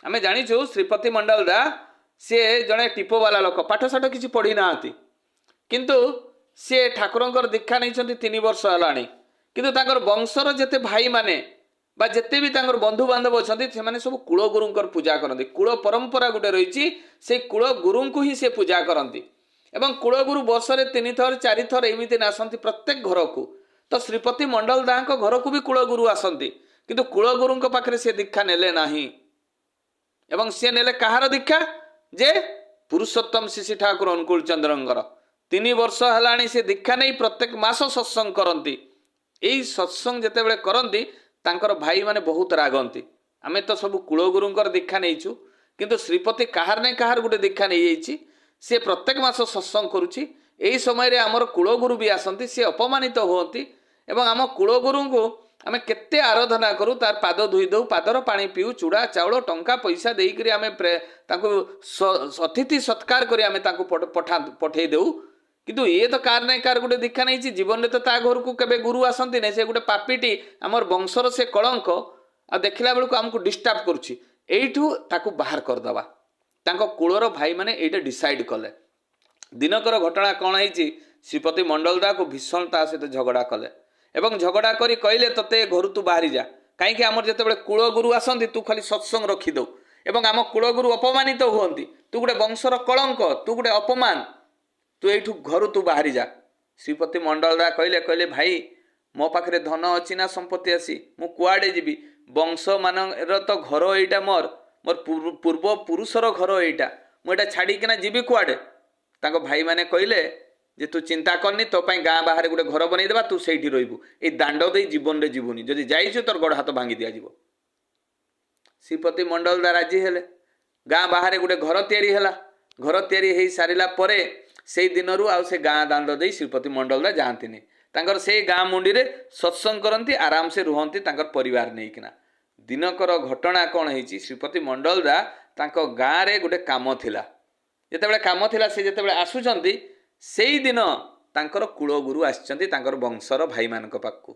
ଆମେ ଜାଣିଛୁ ଶ୍ରୀପତି ମଣ୍ଡଳ ଦା ସିଏ ଜଣେ ଟିପୋବାଲା ଲୋକ, ପାଠଶାଠ କିଛି ପଢ଼ି ନାହାନ୍ତି, କିନ୍ତୁ ସିଏ ଠାକୁରଙ୍କର ଦୀକ୍ଷା ନେଇଛନ୍ତି 3 ବର୍ଷ ହେଲାଣି। କିନ୍ତୁ ତାଙ୍କର ବଂଶର ଯେତେ ଭାଇମାନେ ବା ଯେତେ ବି ତାଙ୍କର ବନ୍ଧୁବାନ୍ଧବ ଅଛନ୍ତି ସେମାନେ ସବୁ କୂଳଗୁରୁଙ୍କର ପୂଜା କରନ୍ତି। କୂଳ ପରମ୍ପରା ଗୋଟେ ରହିଛି, ସେଇ କୂଳଗୁରୁଙ୍କୁ ହିଁ ସେ ପୂଜା କରନ୍ତି ଏବଂ କୂଳଗୁରୁ ବର୍ଷରେ 3 ଥର 4 ଥର ଏମିତି ଆସନ୍ତି ପ୍ରତ୍ୟେକ ଘରକୁ। ତ ଶ୍ରୀପତି ମଣ୍ଡଳ ଦାଙ୍କ ଘରକୁ ବି କୂଳଗୁରୁ ଆସନ୍ତି, କିନ୍ତୁ କୂଳଗୁରୁଙ୍କ ପାଖରେ ସେ ଦୀକ୍ଷା ନେଲେ ନାହିଁ। ଏବଂ ସେ ନେଲେ କାହାର ଦୀକ୍ଷା? ଯେ ପୁରୁଷୋତ୍ତମ ଶିଶି ଠାକୁର ଅନୁକୂଳ ଚନ୍ଦ୍ରଙ୍କର। 3 ବର୍ଷ ହେଲାଣି ସେ ଦୀକ୍ଷା ନେଇ ପ୍ରତ୍ୟେକ ମାସ ସତ୍ସଙ୍ଗ କରନ୍ତି। এই ସତ୍ସଙ୍ଗ ଯେତେବେଳେ କରନ୍ତି ତାଙ୍କର ଭାଇମାନେ ବହୁତ ରାଗନ୍ତି। ଆମେ ତ ସବୁ କୂଳଗୁରୁଙ୍କର ଦୀକ୍ଷା ନେଇଛୁ, କିନ୍ତୁ ଶ୍ରୀପତି କାହାର ନାହିଁ କାହାର ଗୋଟେ ଦୀକ୍ଷା ନେଇଯାଇଛି। ସେ ପ୍ରତ୍ୟେକ ମାସ ସତ୍ସଙ୍ଗ କରୁଛି। ଏହି ସମୟରେ ଆମର କୂଳଗୁରୁ ବି ଆସନ୍ତି, ସେ ଅପମାନିତ ହୁଅନ୍ତି ଏବଂ ଆମ କୂଳଗୁରୁଙ୍କୁ ଆମେ କେତେ ଆରାଧନା କରୁ, ତାର ପାଦ ଧୋଇ ଦେଉ, ପାଦର ପାଣି ପିଉ, ଚୁଡ଼ା ଚାଉଳ ଟଙ୍କା ପଇସା ଦେଇକରି ଆମେ ତାଙ୍କୁ ଅତିଥି ସତ୍କାର କରି ଆମେ ତାଙ୍କୁ ପଠେଇ ଦେଉ। କିନ୍ତୁ ଇଏ ତ କାର ନାହିଁ କାର ଗୋଟେ ଦୀକ୍ଷା ନେଇଛି, ଜୀବନରେ ତ ତା ଘରକୁ କେବେ ଗୁରୁ ଆସନ୍ତି ନାହିଁ। ସେ ଗୋଟେ ପାପିଟି, ଆମର ବଂଶର ସେ କଳଙ୍କ, ଆଉ ଦେଖିଲା ବେଳକୁ ଆମକୁ ଡିଷ୍ଟର୍ବ କରୁଛି। এইଠୁ ତାକୁ ବାହାର କରିଦେବା। ତାଙ୍କ କୂଳର ଭାଇମାନେ ଏଇଟା ଡିସାଇଡ୍ କଲେ। ଦିନକର ଘଟଣା କ'ଣ ହେଇଛି, ଶ୍ରୀପତି ମଣ୍ଡଳ ଦାକୁ ଭୀଷଣ ତା ସହିତ ଝଗଡ଼ା କଲେ ଏବଂ ଝଗଡ଼ା କରି କହିଲେ ତତେ ଘରୁ ତୁ ବାହାରି ଯା। କାହିଁକି ଆମର ଯେତେବେଳେ କୂଳଗୁରୁ ଆସନ୍ତି ତୁ ଖାଲି ସତ୍ସଙ୍ଗ ରଖିଦେଉ ଏବଂ ଆମ କୂଳଗୁରୁ ଅପମାନିତ ହୁଅନ୍ତି। ତୁ ଗୋଟେ ବଂଶର କଳଙ୍କ, ତୁ ଗୋଟେ ଅପମାନ, ତୁ এইଠୁ ଘରୁ ତୁ ବାହାରି ଯା। ଶ୍ରୀପତି ମଣ୍ଡଳ ଦା କହିଲେ ଭାଇ ମୋ ପାଖରେ ଧନ ଅଛି ନା ସମ୍ପତ୍ତି ଅଛି, ମୁଁ କୁଆଡ଼େ ଯିବି? ବଂଶ ମାନର ତ ଘର ଏଇଟା, ମୋର ପୂର୍ବ ପୁରୁଷର ଘର ଏଇଟା, ମୁଁ ଏଇଟା ଛାଡ଼ିକିନା ଯିବି କୁଆଡ଼େ? ତାଙ୍କ ଭାଇମାନେ କହିଲେ ଯେ ତୁ ଚିନ୍ତା କରନି, ତୋ ପାଇଁ ଗାଁ ବାହାରେ ଗୋଟେ ଘର ବନେଇଦେବା, ତୁ ସେଇଠି ରହିବୁ, ଏଇ ଦାଣ୍ଡ ଦେଇ ଜୀବନରେ ଯିବୁନି, ଯଦି ଯାଇଛୁ ତୋର ଗୋଡ଼ ହାତ ଭାଙ୍ଗି ଦିଆଯିବ। ଶ୍ରୀପତି ମଣ୍ଡଳ ଦା ରାଜି ହେଲେ। ଗାଁ ବାହାରେ ଗୋଟେ ଘର ତିଆରି ହେଲା। ଘର ତିଆରି ହେଇ ସାରିଲା ପରେ ସେଇ ଦିନରୁ ଆଉ ସେ ଗାଁ ଦାଣ୍ଡ ଦେଇ ଶ୍ରୀପତି ମଣ୍ଡଳ ଦା ଯାଆନ୍ତିନି। ତାଙ୍କର ସେଇ ଗାଁ ମୁଣ୍ଡିରେ ସତ୍ସଙ୍ଗ କରନ୍ତି, ଆରାମସେ ରୁହନ୍ତି ତାଙ୍କର ପରିବାର ନେଇକିନା। ଦିନକର ଘଟଣା କ'ଣ ହେଇଛି, ଶ୍ରୀପତି ମଣ୍ଡଳ ଦା ତାଙ୍କ ଗାଁରେ ଗୋଟେ କାମ ଥିଲା। ଯେତେବେଳେ କାମ ଥିଲା ସେ ଯେତେବେଳେ ଆସୁଛନ୍ତି, ସେଇଦିନ ତାଙ୍କର କୂଳଗୁରୁ ଆସିଛନ୍ତି ତାଙ୍କର ବଂଶର ଭାଇମାନଙ୍କ ପାଖକୁ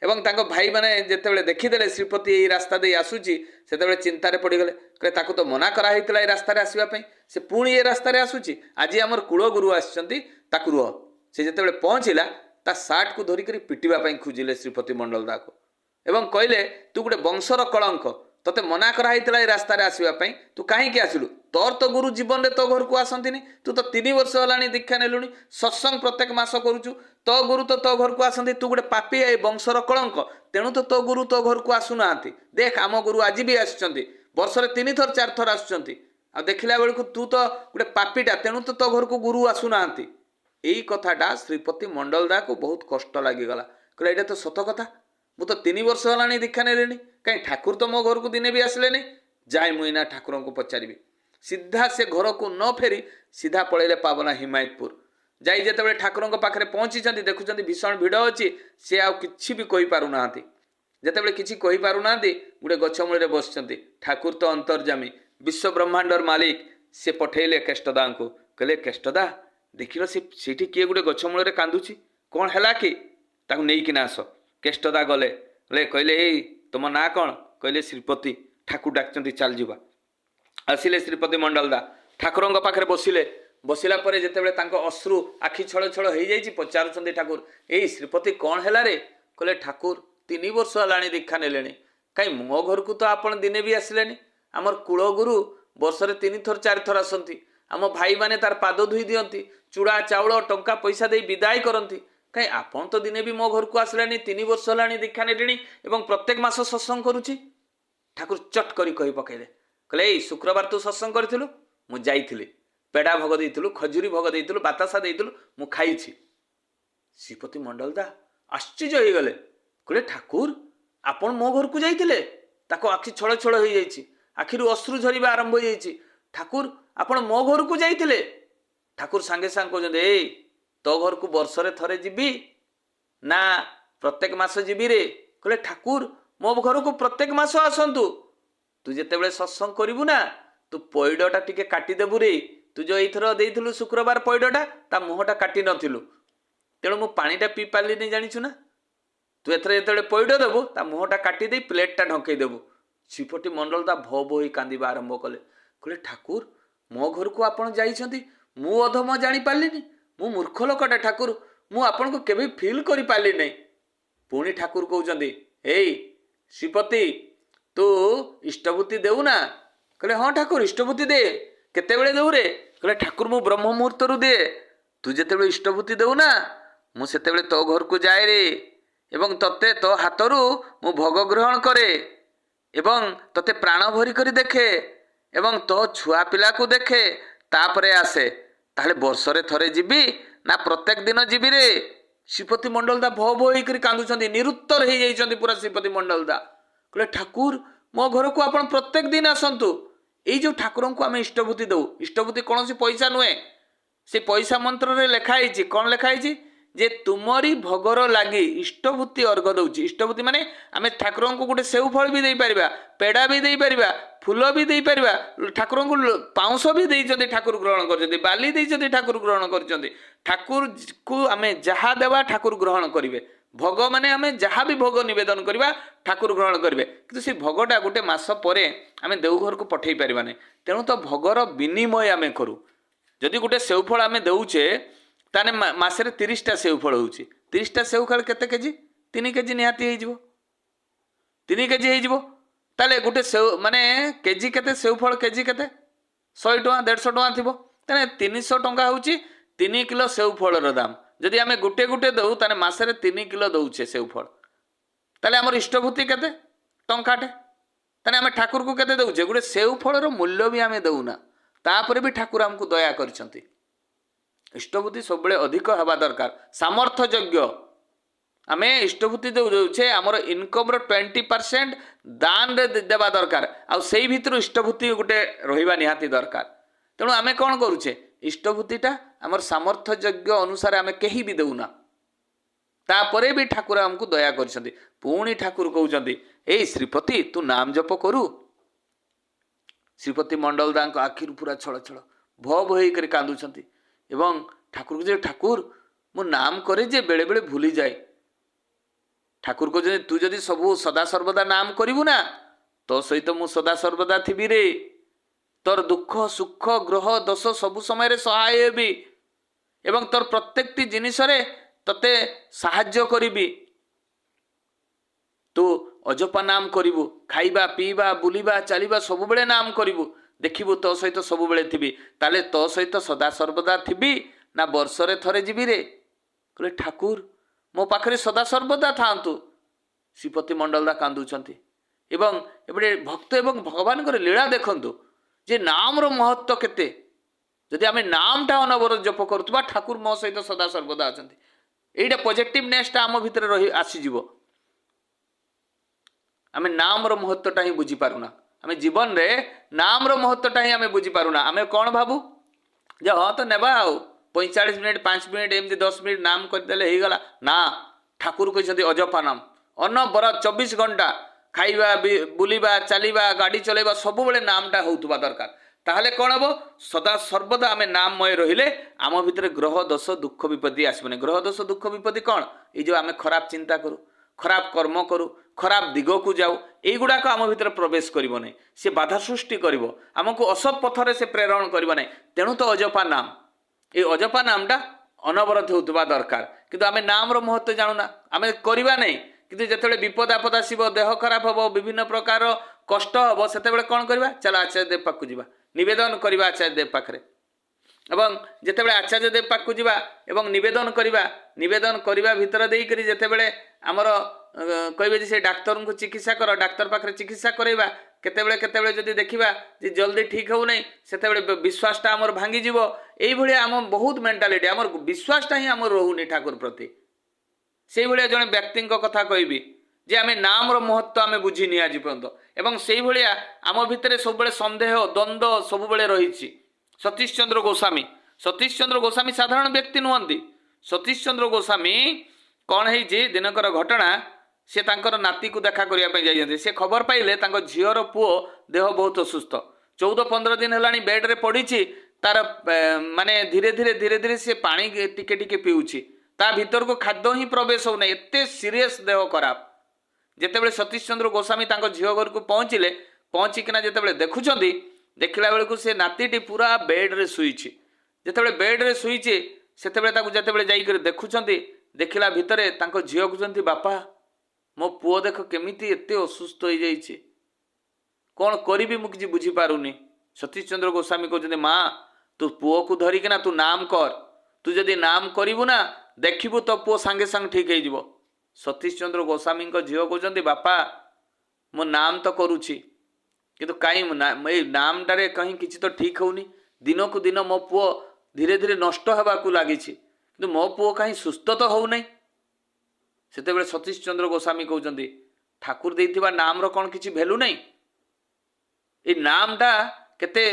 ଏବଂ ତାଙ୍କ ଭାଇମାନେ ଯେତେବେଳେ ଦେଖିଦେଲେ ଶ୍ରୀପତି ଏଇ ରାସ୍ତା ଦେଇ ଆସୁଛି, ସେତେବେଳେ ଚିନ୍ତାରେ ପଡ଼ିଗଲେ। କହିଲେ ତାକୁ ତ ମନା କରାହେଇଥିଲା ଏ ରାସ୍ତାରେ ଆସିବା ପାଇଁ, ସେ ପୁଣି ଏ ରାସ୍ତାରେ ଆସୁଛି, ଆଜି ଆମର କୂଳଗୁରୁ ଆସିଛନ୍ତି, ତାକୁ ରୁହ। ସେ ଯେତେବେଳେ ପହଞ୍ଚିଲା ତା ସାର୍ଟକୁ ଧରିକରି ପିଟିବା ପାଇଁ ଖୋଜିଲେ ଶ୍ରୀପତି ମଣ୍ଡଳ ଦାକୁ ଏବଂ କହିଲେ ତୁ ଗୋଟେ ବଂଶର କଳଙ୍କ, ତୋତେ ମନା କରାହେଇଥିଲା ଏ ରାସ୍ତାରେ ଆସିବା ପାଇଁ, ତୁ କାହିଁକି ଆସିଲୁ? ତୋର ତ ଗୁରୁ ଜୀବନରେ ତୋ ଘରକୁ ଆସନ୍ତିନି, ତୁ ତ 3 ବର୍ଷ ହେଲାଣି ଦୀକ୍ଷା ନେଲୁଣି, ସତ୍ସଙ୍ଗ ପ୍ରତ୍ୟେକ ମାସ କରୁଛୁ, ତୋ ଗୁରୁ ତ ତୋ ଘରକୁ ଆସନ୍ତି, ତୁ ଗୋଟେ ପାପି ଏ ବଂଶର କଳଙ୍କ, ତେଣୁ ତ ତୋ ଗୁରୁ ତୋ ଘରକୁ ଆସୁନାହାନ୍ତି। ଦେଖ ଆମ ଗୁରୁ ଆଜି ବି ଆସିଛନ୍ତି, ବର୍ଷରେ 3 ଥର 4 ଥର ଆସୁଛନ୍ତି, ଆଉ ଦେଖିଲା ବେଳକୁ ତୁ ତ ଗୋଟେ ପାପିଟା, ତେଣୁ ତ ତୋ ଘରକୁ ଗୁରୁ ଆସୁନାହାନ୍ତି। এই কথাটা ଶ୍ରୀପତି ମଣ୍ଡଳ ଦାକୁ ବହୁତ କଷ୍ଟ ଲାଗିଗଲା। କହିଲେ ଏଇଟା ତ ସତ କଥା, ମୁଁ ତ 3 ବର୍ଷ ହେଲାଣି ଦୀକ୍ଷା ନେଲିଣି, କାହିଁ ଠାକୁର ତ ମୋ ଘରକୁ ଦିନେ ବି ଆସିଲେନି। ଯାଏ ମୁଁ ଏଇନା ଠାକୁରଙ୍କୁ ପଚାରିବି। ସିଧା ସେ ଘରକୁ ନ ଫେରି ସିଧା ପଳେଇଲେ ପାବନା ହିମାୟତପୁର। ଯାଇ ଯେତେବେଳେ ଠାକୁରଙ୍କ ପାଖରେ ପହଞ୍ଚିଛନ୍ତି, ଦେଖୁଛନ୍ତି ଭୀଷଣ ଭିଡ଼ ଅଛି, ସେ ଆଉ କିଛି ବି କହିପାରୁନାହାନ୍ତି। ଯେତେବେଳେ କିଛି କହିପାରୁନାହାନ୍ତି, ଗୋଟେ ଗଛ ମୂଳରେ ବସିଛନ୍ତି। ଠାକୁର ତ ଅନ୍ତର୍ଯାମୀ, ବିଶ୍ୱ ବ୍ରହ୍ମାଣ୍ଡର ମାଲିକ, ସେ ପଠେଇଲେ କେଷ୍ଟଦାଙ୍କୁ। କହିଲେ କେଷ୍ଟଦା ଦେଖିଲ ସେଇଠି କିଏ ଗୋଟେ ଗଛ ମୂଳରେ କାନ୍ଦୁଛି, କ'ଣ ହେଲା କି? ତାକୁ ନେଇକିନା ଆସ। केष्टदा गले बोले कहले एई तुम ना कौन कहले श्रीपति ठाकुर डाकचंती चल जीवा आसिले श्रीपति मंडलदा ठाकुर पाखे बसिले बसिला परे जेतेबेले तांको अश्रु आखि छळ छळ हो जाइछि पचारुचंदी ठाकुर एई श्रीपति कौन हैला रे कहले ठाकुर 3 वर्ष हलाणी दीक्षा नेलेनी कहीं मो घर को तो आपण दिने भी आसिलेनी आमर कुलगुरु वर्षरे 3 थर 4 थर आसती आम भाई माने तार पाद धोई दियंती चूड़ा चाउल टंका पैसा दे विदाय करती कहीं आपण तो दिने भी मो घर को आसलानी 3 वर्ष हलाणी दीक्षा नेलेनी एवं प्रत्येक मास सत्संग करुछि ठाकुर चट करी कहि पकेले कहले ए शुक्रवार तू सत्संग करथिलु मु जाइथिली पेड़ा भोग देइथिलु खजुरी भोग देइथिलु बातासा देइथिलु मु खाइछि श्रीपति मंडलदा आश्चर्य हो गले कहले ठाकुर आपण मो घर को जाइथिले ताको आखि छळ छळ हो जाइछि आखिरु अश्रु झरिबा आरंभ हो जाइछि ठाकुर आपण मो घर को जाइथिले ठाकुर सांगे सांग कहते ए तो घर को वर्षरे थरे जीबी ना प्रत्येक मास जीबी रे कहले ठाकुर मो घर को प्रत्येक मास आसंतु तू जेतेबेले सत्संग करिवु ना तू पैडटा टिके काटी देबु रे तू जो एथर देइथिलु शुक्रवार पैडटा ता मुहटा काटी नथिलु तेणु मु पानीटा पी पारली नहीं जानिछु ना तू एथर जेतेबेले पैड देबु ता मुहटा काटी दे प्लेटटा ढंकई देबु श्रीपति मंडल दा भो भो होई कांदिबा आरंभ कले कहले ठाकुर मो घर को आपण जाइछंती मु अधम जानि पारलिनी मु मूर्ख लोकटा ठाकुर मु आपण को केबे फील करि पारली नै पुणी ठाकुर कहउचंदी एई श्रीपति तू इष्टभूति देउ ना कहले हाँ ठाकुर इष्टभूति दे केतेबेले देउ रे कहले ठाकुर मु ब्रह्म मुहूर्त रु दे तू जेतेबेले इष्टभूति देउ ना मु सेतेबेले तो घर को जाए रे एवं तते तो हाथरू मु भोग ग्रहण करे एवं तते प्राण भरी करी देखे एवं तो छुआ पिला को देखे तापरे आसे ताले वर्षरे थरे जीबी ना प्रत्येक दिन जीबी रे श्रीपति मंडलदा भो भो होई कांदुचंदी निरुत्तर हो जाइछंदी पूरा श्रीपति मंडलदा कहले ठाकुर मो घर को आपण प्रत्येक दिन आसंतु एई जो ठाकुर को आम इष्टभूति दऊ इष्टभूति कौन पैसा नुहे से पैसा मंत्र रे लिखाई कौन लिखाई जे तुमरी भोगर लगी इष्टभूति अर्घ दउची इष्टभूति माने आम ठाकुर को गोटे सेव फल भी दे पारिबा पेड़ा भी दे पारिबा फूल भी दे पारिबा ठाकुर को पाउंस भी देइछंती ठाकुर ग्रहण करछंती बाली देइछंती ठाकुर ग्रहण करछंती ठाकुर को आम जहा देवा ठाकुर ग्रहण करिवे भोग माने आम जहाँ भी भोग निवेदन करवा ठाकुर ग्रहण करेंगे कि से भोगटा गोटे मास पर आम देवघर को पठे पारे तेणु तो भोगर विनिमय आम करूँ जदि गोटे सेवफल आम देउचे ताने मासरे 30टा सेवफल होउची 30टा सेवफल केते केजी 3 केजी निहाती हो 3 केजी हो ताले गोटे सेव माने केजी केते सेवफल केजी केते 100 टଙ୍କା 150 टଙ୍କା थिबो ताने 300 टଙ୍କା होउची 3 किलो सेवफलर दाम जदि आम गोटे गोटे दऊ ताने मासरे 3 किलो दउचे सेवफल ताले हमर इष्टभूति केते टंकाटे ताने आम ठाकुर को केते दउचे गोटे सेवफलर मूल्य भी आम दउना तापर भी ठाकुर हमको दया करछंती इष्टभूति सब बेले अधिक हवा दरकार सामर्थ्य योग्य आम इष्टभूति दउचे हमर इनकम रो 20% दान रे देबा दरकार आ सेई भितर इष्टभूति गोटे रहिबा निहाती दरकार तेणु आम कौन करूचे इष्टभूतिटा आमर सामर्थ्य योग्य अनुसार आम कहीं भी देउना तापरे भी ठाकुर हमको दया करछंती पुणी ठाकुर कहउचंती ए श्रीपति तू नाम जप करू श्रीपति मंडल दांको आखिर पूरा छळ छळ भो भई कर कांदुछंती एवं ठाकुर को ठाकुर मु नाम करे जे बेले बेले भूली जाए ठाकुर को तू जदि सबू सदा सर्वदा नाम करिवु ना तो सहित मु सदा सर्वदा थिबी रे तोर दुख सुख ग्रह दोष सबु समय रे सहाय हेबी एवं तोर प्रत्येकटी जिनिस रे तते साहाय्य करिबी तू अजपा नाम करिवु खाइबा पीबा बुलिबा चलिबा सब बेले नाम करिवु देखिबु तो सहित सब बेले थिबी ताले तो सहित सदा सर्वदा थिबी ना वर्षरे थरे जीबी रे कहले ठाकुर मो पाखरे सदा सर्वदा थांतु श्रीपति मंडलदा कांदुचंती एवं एबडे भक्त एवं भगवान को लीला देखंतु जे नाम रो महत्व केते जदि आम नामटा अनवरत जप करुवा ठाकुर मो सहित सदा सर्वदा अछंती एटा पॉजिटिवनेसटा आम भितर रही आसीजिवो आम नाम रो महत्वटा ही बुझी पारुना आम जीवन रे नाम रो महत्वटा ही आम बुझी पारुना आम कौन भाबू जे हाँ तो नेबा आ 45 मिनिट 5 मिनिट एमती 10 मिनिट नाम करदेले हो गला ना ठाकुर कहते अजपा नाम अनबरत 24 घंटा खाइबा बुलिबा चलिबा गाड़ी चलेबा सब बेले नामटा होउतबा दरकार ताहले कौन हम सदा सर्वदा आम नाममय रहिले आम भितर ग्रह दोष दुख विपत्ति आसबनी ग्रह दोष दुख विपत्ति कौन ये जो आम खराब चिंता करूँ ଖରାପ କର୍ମ କରୁ, ଖରାପ ଦିଗକୁ ଯାଉ, এইଗୁଡ଼ାକ ଆମ ଭିତରେ ପ୍ରବେଶ କରିବ ନାହିଁ। ସେ ବାଧା ସୃଷ୍ଟି କରିବ, ଆମକୁ ଅସତ୍ ପଥରେ ସେ ପ୍ରେରଣ କରିବ ନାହିଁ। ତେଣୁ ତ ଅଜପା ନାମ, এই ଅଜପା ନାମଟା ଅନବରତ ହେଉଥିବା ଦରକାର। କିନ୍ତୁ ଆମେ ନାମର ମହତ୍ଵ ଜାଣୁନା, ଆମେ କରିବା ନାହିଁ। କିନ୍ତୁ ଯେତେବେଳେ ବିପଦ ଆପଦ ଆସିବ, ଦେହ ଖରାପ ହେବ, ବିଭିନ୍ନ ପ୍ରକାର କଷ୍ଟ ହେବ, ସେତେବେଳେ କ'ଣ କରିବା? ଚାଲ ଆଚାର୍ଯ୍ୟ ଦେବ ପାଖକୁ ଯିବା, ନିବେଦନ କରିବା ଆଚାର୍ଯ୍ୟ ଦେବ ପାଖରେ। ଏବଂ ଯେତେବେଳେ ଆଚାର୍ଯ୍ୟ ଦେବ ପାଖକୁ ଯିବା ଏବଂ ନିବେଦନ କରିବା ଭିତରେ ଦେଇକରି ଯେତେବେଳେ ଆମର କହିବେ ଯେ ସେ ଡାକ୍ତରଙ୍କୁ ଚିକିତ୍ସା କର, ଡାକ୍ତର ପାଖରେ ଚିକିତ୍ସା କରାଇବା, କେତେବେଳେ ଯଦି ଦେଖିବା ଯେ ଜଲ୍ଦି ଠିକ୍ ହେଉନାହିଁ, ସେତେବେଳେ ବିଶ୍ୱାସଟା ଆମର ଭାଙ୍ଗିଯିବ। এইଭଳିଆ ଆମ ବହୁତ ମେଣ୍ଟାଲିଟି, ଆମର ବିଶ୍ୱାସଟା ହିଁ ଆମର ରହୁନି ଠାକୁର ପ୍ରତି। ସେଇଭଳିଆ ଜଣେ ବ୍ୟକ୍ତିଙ୍କ କଥା କହିବି ଯେ ଆମେ ନାମର ମହତ୍ଵ ଆମେ ବୁଝିନି ଆଜି ପର୍ଯ୍ୟନ୍ତ, ଏବଂ ସେଇଭଳିଆ ଆମ ଭିତରେ ସବୁବେଳେ ସନ୍ଦେହ ଦ୍ୱନ୍ଦ୍ୱ ସବୁବେଳେ ରହିଛି। ସତୀଶ ଚନ୍ଦ୍ର ଗୋସ୍ୱାମୀ ସାଧାରଣ ବ୍ୟକ୍ତି ନୁହନ୍ତି। ସତୀଶ ଚନ୍ଦ୍ର ଗୋସ୍ୱାମୀ କ'ଣ ହେଇଛି, ଦିନକର ଘଟଣା, ସେ ତାଙ୍କର ନାତିକୁ ଦେଖା କରିବା ପାଇଁ ଯାଇଛନ୍ତି। ସେ ଖବର ପାଇଲେ ତାଙ୍କ ଝିଅର ପୁଅ ଦେହ ବହୁତ ଅସୁସ୍ଥ, 14-15 ଦିନ ହେଲାଣି ବେଡ୍ରେ ପଡ଼ିଛି। ତାର ମାନେ ଧୀରେ ଧୀରେ ସେ ପାଣି ଟିକେ ଟିକେ ପିଉଛି, ତା ଭିତରକୁ ଖାଦ୍ୟ ହିଁ ପ୍ରବେଶ ହେଉନାହିଁ, ଏତେ ସିରିୟସ୍ ଦେହ ଖରାପ। ଯେତେବେଳେ ସତୀଶ ଚନ୍ଦ୍ର ଗୋସ୍ୱାମୀ ତାଙ୍କ ଝିଅ ଘରକୁ ପହଞ୍ଚିକିନା ଯେତେବେଳେ ଦେଖୁଛନ୍ତି, ଦେଖିଲା ବେଳକୁ ସେ ନାତିଟି ପୁରା ବେଡ୍ରେ ଶୋଇଛି। ଯେତେବେଳେ ବେଡ୍ରେ ଶୋଇଛି, ସେତେବେଳେ ତାକୁ ଯେତେବେଳେ ଯାଇକରି ଦେଖୁଛନ୍ତି, ଦେଖିଲା ଭିତରେ ତାଙ୍କ ଝିଅ କହୁଛନ୍ତି, ବାପା ମୋ ପୁଅ ଦେଖ କେମିତି ଏତେ ଅସୁସ୍ଥ ହେଇଯାଇଛି, କ'ଣ କରିବି ମୁଁ କିଛି ବୁଝିପାରୁନି। ସତୀଶ ଚନ୍ଦ୍ର ଗୋସ୍ୱାମୀ କହୁଛନ୍ତି, ମା ତୁ ପୁଅକୁ ଧରିକିନା ତୁ ନାମ କର, ତୁ ଯଦି ନାମ କରିବୁ ନା ଦେଖିବୁ ତୋ ପୁଅ ସାଙ୍ଗେ ସାଙ୍ଗେ ଠିକ୍ ହେଇଯିବ। ସତୀଶ ଚନ୍ଦ୍ର ଗୋସ୍ୱାମୀଙ୍କ ଝିଅ କହୁଛନ୍ତି, ବାପା ମୁଁ ନାମ ତ କରୁଛି, କିନ୍ତୁ କାହିଁ ଏଇ ନାମଟାରେ କାହିଁ କିଛି ତ ଠିକ୍ ହେଉନି। ଦିନକୁ ଦିନ ମୋ ପୁଅ ଧୀରେ ଧୀରେ ନଷ୍ଟ ହେବାକୁ ଲାଗିଛି, କିନ୍ତୁ ମୋ ପୁଅ କାହିଁ ସୁସ୍ଥ ତ ହେଉନାହିଁ। ସେତେବେଳେ ସତୀଶ ଚନ୍ଦ୍ର ଗୋସ୍ୱାମୀ କହୁଛନ୍ତି, ଠାକୁର ଦେଇଥିବା ନାମର କ'ଣ କିଛି ଭ୍ୟାଲୁ ନାହିଁ? এই ନାମଟା କେତେ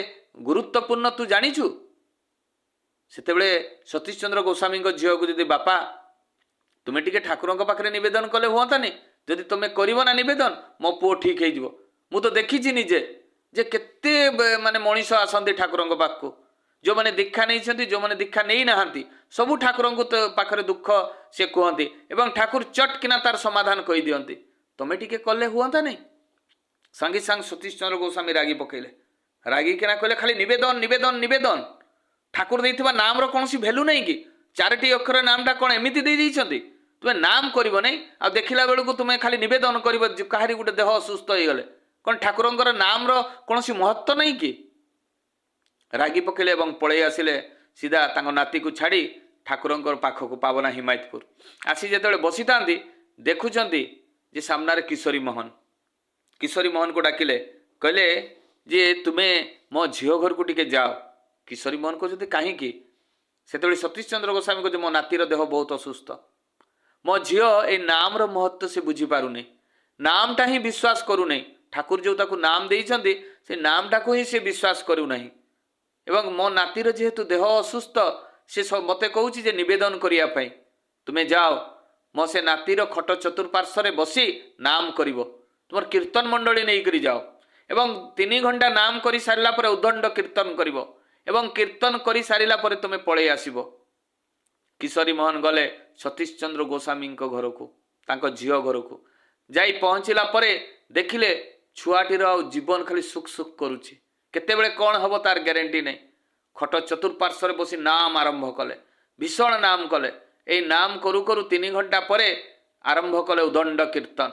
ଗୁରୁତ୍ୱପୂର୍ଣ୍ଣ ତୁ ଜାଣିଛୁ? ସେତେବେଳେ ସତୀଶ ଚନ୍ଦ୍ର ଗୋସ୍ୱାମୀଙ୍କ ଝିଅକୁ ଯଦି, ବାପା ତୁମେ ଟିକେ ଠାକୁରଙ୍କ ପାଖରେ ନିବେଦନ କଲେ ହୁଅନ୍ତାନି? ଯଦି ତୁମେ କରିବ ନା ନିବେଦନ, ମୋ ପୁଅ ଠିକ୍ ହେଇଯିବ। ମୁଁ ତ ଦେଖିଛି ନିଜେ ଯେ କେତେ ମାନେ ମଣିଷ ଆସନ୍ତି ଠାକୁରଙ୍କ ପାଖକୁ, ଯେଉଁମାନେ ଦୀକ୍ଷା ନେଇଛନ୍ତି, ଯେଉଁମାନେ ଦୀକ୍ଷା ନେଇନାହାନ୍ତି, ସବୁ ଠାକୁରଙ୍କ ପାଖରେ ଦୁଃଖ ସେ କୁହନ୍ତି ଏବଂ ଠାକୁର ଚଟ୍ କିନା ତାର ସମାଧାନ କହିଦିଅନ୍ତି। ତୁମେ ଟିକେ କଲେ ହୁଅନ୍ତା ନାହିଁ? ସାଙ୍ଗେ ସାଙ୍ଗେ ସତୀଶ ଚନ୍ଦ୍ର ଗୋସ୍ୱାମୀ ରାଗି ପକେଇଲେ, ରାଗିକିନା କହିଲେ, ଖାଲି ନିବେଦନ। ଠାକୁର ଦେଇଥିବା ନାମର କୌଣସି ଭ୍ୟାଲୁ ନାହିଁ କି? 4ଟି ଅକ୍ଷର ନାମଟା କ'ଣ ଏମିତି ଦେଇଛନ୍ତି? ତୁମେ ନାମ କରିବ ନାହିଁ, ଆଉ ଦେଖିଲା ବେଳକୁ ତୁମେ ଖାଲି ନିବେଦନ କରିବ କାହାରି ଗୋଟେ ଦେହ ଅସୁସ୍ଥ ହେଇଗଲେ। କ'ଣ ଠାକୁରଙ୍କର ନାମର କୌଣସି ମହତ୍ଵ ନାହିଁ କି? ରାଗି ପକେଇଲେ ଏବଂ ପଳେଇ ଆସିଲେ ସିଧା ତାଙ୍କ ନାତିକୁ ଛାଡ଼ି ଠାକୁରଙ୍କର ପାଖକୁ, ପାବନା ହିମାୟତପୁର ଆସି ଯେତେବେଳେ ବସିଥାନ୍ତି, ଦେଖୁଛନ୍ତି ଯେ ସାମ୍ନାରେ କିଶୋରୀ ମୋହନକୁ ଡାକିଲେ, କହିଲେ ଯେ ତୁମେ ମୋ ଝିଅ ଘରକୁ ଟିକେ ଯାଅ। କିଶୋରୀ ମୋହନ କହୁଛନ୍ତି, କାହିଁକି? ସେତେବେଳେ ସତୀଶ ଚନ୍ଦ୍ର ଗୋସ୍ୱାମୀ କହୁଛନ୍ତି, ମୋ ନାତିର ଦେହ ବହୁତ ଅସୁସ୍ଥ, ମୋ ଝିଅ ଏଇ ନାମର ମହତ୍ଵ ସେ ବୁଝିପାରୁନି, ନାମଟା ହିଁ ବିଶ୍ୱାସ କରୁନାହିଁ। ଠାକୁର ଯେଉଁ ତାକୁ ନାମ ଦେଇଛନ୍ତି, ସେ ନାମଟାକୁ ହିଁ ସେ ବିଶ୍ୱାସ କରୁନାହିଁ। ଏବଂ ମୋ ନାତିର ଯେହେତୁ ଦେହ ଅସୁସ୍ଥ, ସେ ମୋତେ କହୁଛି ଯେ ନିବେଦନ କରିବା ପାଇଁ, ତୁମେ ଯାଅ ମୋ ସେ ନାତିର ଖଟ ଚତୁଃପାର୍ଶ୍ୱରେ ବସି ନାମ କରିବ, ତୁମର କୀର୍ତ୍ତନ ମଣ୍ଡଳୀ ନେଇକରି ଯାଅ ଏବଂ 3 ଘଣ୍ଟା ନାମ କରି ସାରିଲା ପରେ ଉଦଣ୍ଡ କୀର୍ତ୍ତନ କରିବ ଏବଂ କୀର୍ତ୍ତନ କରି ସାରିଲା ପରେ ତୁମେ ପଳେଇ ଆସିବ। କିଶୋରୀ ମୋହନ ଗଲେ ସତୀଶ ଚନ୍ଦ୍ର ଗୋସ୍ୱାମୀଙ୍କ ଘରକୁ, ତାଙ୍କ ଝିଅ ଘରକୁ ଯାଇ ପହଞ୍ଚିଲା ପରେ ଦେଖିଲେ ଛୁଆଟିର ଆଉ ଜୀବନ ଖାଲି ସୁଖ କରୁଛି, କେତେବେଳେ କ'ଣ ହେବ ତାର ଗ୍ୟାରେଣ୍ଟି ନାହିଁ। ଖଟ ଚତୁଃପାର୍ଶ୍ୱରେ ବସି ନାମ ଆରମ୍ଭ କଲେ, ଭୀଷଣ ନାମ କଲେ। এই ନାମ କରୁ 3 ଘଣ୍ଟା ପରେ ଆରମ୍ଭ କଲେ ଉଦଣ୍ଡ କୀର୍ତ୍ତନ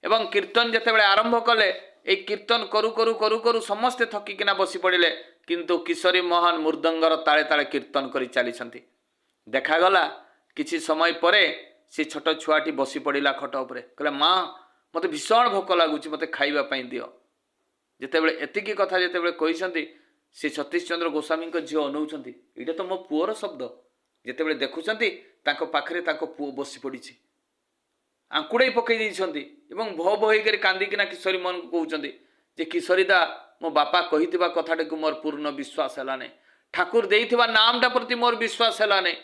ଏବଂ କୀର୍ତ୍ତନ ଯେତେବେଳେ ଆରମ୍ଭ କଲେ, এই କୀର୍ତ୍ତନ କରୁ ସମସ୍ତେ ଥକିକିନା ବସି ପଡ଼ିଲେ, କିନ୍ତୁ କିଶୋରୀ ମୋହନ ମୃଦଙ୍ଗର ତାଳେ ତାଳେ କୀର୍ତ୍ତନ କରି ଚାଲିଛନ୍ତି। ଦେଖାଗଲା କିଛି ସମୟ ପରେ ସେ ଛୋଟ ଛୁଆଟି ବସି ପଡ଼ିଲା ଖଟ ଉପରେ, କହିଲା, ମା ମୋତେ ଭୀଷଣ ଭୋକ ଲାଗୁଛି, ମୋତେ ଖାଇବା ପାଇଁ ଦିଅ। ଯେତେବେଳେ ଏତିକି କଥା ଯେତେବେଳେ କହିଛନ୍ତି, ସେ ସତୀଶ ଚନ୍ଦ୍ର ଗୋସ୍ୱାମୀଙ୍କ ଝିଅ ଅନଉଛନ୍ତି, ଏଇଟା ତ ମୋ ପୁଅର ଶବ୍ଦ। ଯେତେବେଳେ ଦେଖୁଛନ୍ତି ତାଙ୍କ ପାଖରେ ତାଙ୍କ ପୁଅ ବସି ପଡ଼ିଛି, ଆଙ୍କୁଡ଼େଇ ପକାଇ ଦେଇଛନ୍ତି ଏବଂ ଭୋ ହେଇକରି କାନ୍ଦିକିନା କିଶୋରୀ ମୋହନକୁ କହୁଛନ୍ତି ଯେ, କିଶୋରୀ ଦା, ମୋ ବାପା କହିଥିବା କଥାଟିକୁ ମୋର ପୂର୍ଣ୍ଣ ବିଶ୍ୱାସ ହେଲା ନାହିଁ, ଠାକୁର ଦେଇଥିବା ନାମଟା ପ୍ରତି ମୋର ବିଶ୍ୱାସ ହେଲା ନାହିଁ,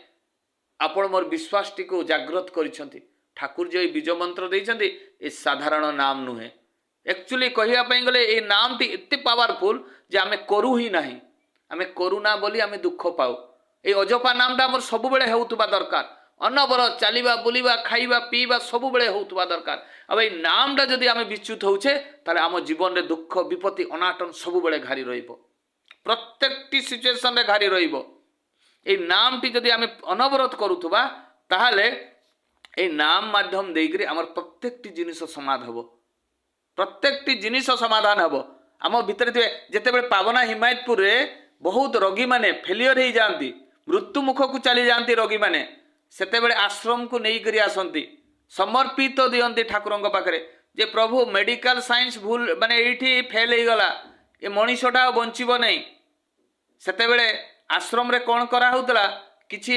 ଆପଣ ମୋର ବିଶ୍ୱାସଟିକୁ ଜାଗ୍ରତ କରିଛନ୍ତି। ଠାକୁର ଯେ ବୀଜ ମନ୍ତ୍ର ଦେଇଛନ୍ତି, ଏ ସାଧାରଣ ନାମ ନୁହେଁ। एक्चुअली कहवाई गले ये नामटी एत पावरफुल जे आम करू ही ना, आम करूना बोली आम दुख पाऊ। ये अजपा नामटा आम सब होता दरकार। ଅନବରତ ଚାଲିବା ବୁଲିବା ଖାଇବା ପିଇବା ସବୁବେଳେ ହେଉଥିବା ଦରକାର। ଆଉ ଏଇ ନାମଟା ଯଦି ଆମେ ବିଚ୍ୟୁତ ହେଉଛେ ତାହେଲେ ଆମ ଜୀବନରେ ଦୁଃଖ ବିପତ୍ତି ଅନାଟନ ସବୁବେଳେ ଘାରି ରହିବ, ପ୍ରତ୍ୟେକଟି ସିଚୁଏସନରେ ଘାରି ରହିବ। এই নামটি যদি আমি অনবরত করুথবা তাহলে এই নাম মাধ্যম দেইকরি আমার প্রত্যেকটি জিনিস সমাধান হব, প্রত্যেকটি জিনিস সমাধান হব। আমার ভিতরে থাকবে যেতবে পাবনা হিমায়তপুরে বহুত রোগী মানে ফেলিয়র হয়ে যাতে, মৃত্যু মুখকু চালি যাতে রোগী মানে, সেতবে আশ্রমকু নেইকরি আসନ୍ତି, সমর্পিত দিয়ন্তি ঠাকুরঙ্ক পাখে যে প্রভু মেডিকাল সাইন্স ভুল মানে এইটি ফেল হয়ে গলা, এ মଣିষটা বঞ্চিব নাই। সেতবে আশ্রমরে কোণ করা হউতলা, কিছু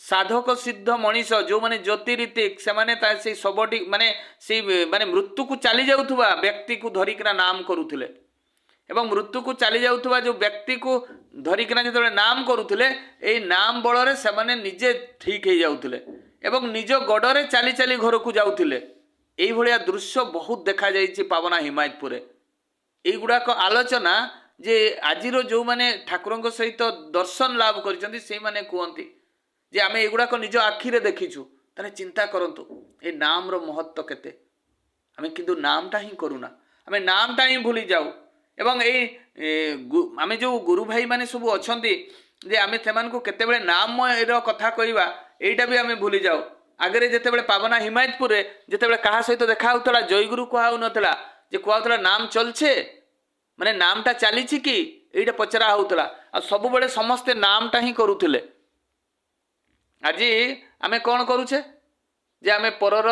সাধক সিদ্ধ মଣିষ যে জ্যোতিরিতিক সেমানে সেই শবটি মানে সেই মানে মৃত্যুকু চালি যাউথুবা ব্যক্তিকু ধরিকিনা নাম করুলে, এবং মৃত্যুকু চালি যাউথুবা যে ব্যক্তিকু ধরিকিনা যেতবে নাম করুলে এই নাম বলরে সেমানে নিজে ঠিক হয়ে যাউথিলে এবং নিজ গড়রে চালি চালি ঘরকু যাউথিলে। এইভাবে দৃশ্য বহুত দেখা যাইছে পাবনা হিমায়তপুরে। এইগুড়াক আলোচনা যে আজির যে ঠাকুরঙ্ক সহিত দর্শন লাভ করেছেন সেইমানে কুহতি যে আমি এগুড়াক নিজ আখিরে দেখিছু। তাহলে চিন্তা করন্তু এই নামর মহত্ব কেতে। আমি কিন্তু নামটা হি করুনা, আমি নামটা হি ভুলি যাও। এবং এই আমি যে গুরু ভাই মানে সবু অছন্তি যে আমি সেমানকু কেতেবেলে নামর কথা কইবা এইটা বি আমি ভুলি যাও। আগে যেতবে পাবনা হিমায়তপুরে যেতবে কাহা সহিত দেখা হউতলা জয়গুরু কুহা হউনথিলা, যে কুহা হউতলা নাম চলছে মানে নামটা চালিছি কি এইটা পচরা হউতলা। আর সবুবেলে সমস্তে নামটা হি করুলে। আজি আমি কোণ করুছে যে আমি পরর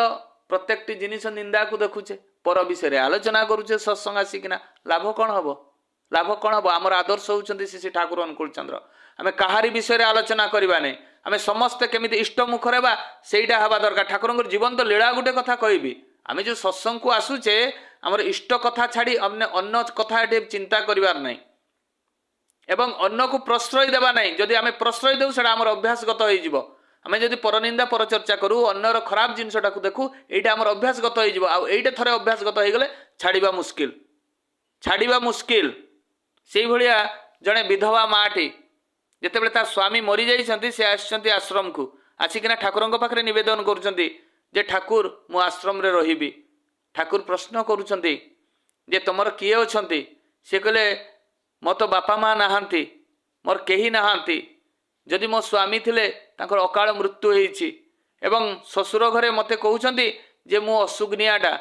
প্রত্যেকটি জিনিস নিন্দাকু দেখুছে, পর বিষয়ে আলোচনা করুছে সৎসঙ্গ আসিকিনা, লাভ কোণ হব? লাভ কোণ হব? আমার আদর্শ হচ্ছেন শ্রী ঠাকুর অনুকূল চন্দ্র। আমি কাহারি বিষয়ে আলোচনা করা নেই, আমি সমস্তে কেমিতি ইষ্টমুখ হবা সেইটা হওয়া দরকার। ঠাকুরঙ্কর জীবন্ত লীলা গোটে কথা কইবি, আমি যে সৎসঙ্গকু আসুছে আমার ইষ্ট কথা ছাড়ি অন্য কথা এটি চিন্তা করিবার নাই এবং অন্যকু প্রশ্রয় দেবা নাই। যদি আমি প্রশ্রয় দেউ সেটা আমার অভ্যাসগত হয়ে যাব। আমি যদি পরনিন্দা পরচর্চা করু অন্যর খারাপ জিনিসটা দেখু এইটা আমার অভ্যাসগত হয়ে যাব। এইটা থরে অভ্যাসগত হয়ে গেলে ছাড়িবা মুশকিল, ছাড়িবা মুশকিল। সেইভাবে জনে বিধবা মাটি যেতবে তার স্বামী মরি যাইছেন সে আসছেন আশ্রমকু, আসিকিনা ঠাকুরঙ্ক পাখে নিবেদন করছেন যে ঠাকুর মু আশ্রমরে রহিবি। ঠাকুর প্রশ্ন করছেন যে তোমার কিଏ অছন্তি? সে কলে মো তো বাপা মা নাহান্তি, মোর কেহি নাহান্তি। যদি মো স্বামী থিলে তাଙ୍କର অকাଳ মৃত্যু হয়েছি এবং শ্বশুর ঘরে মতে কହୁଛନ୍ତି যে মু অসুগ্নিয়াটা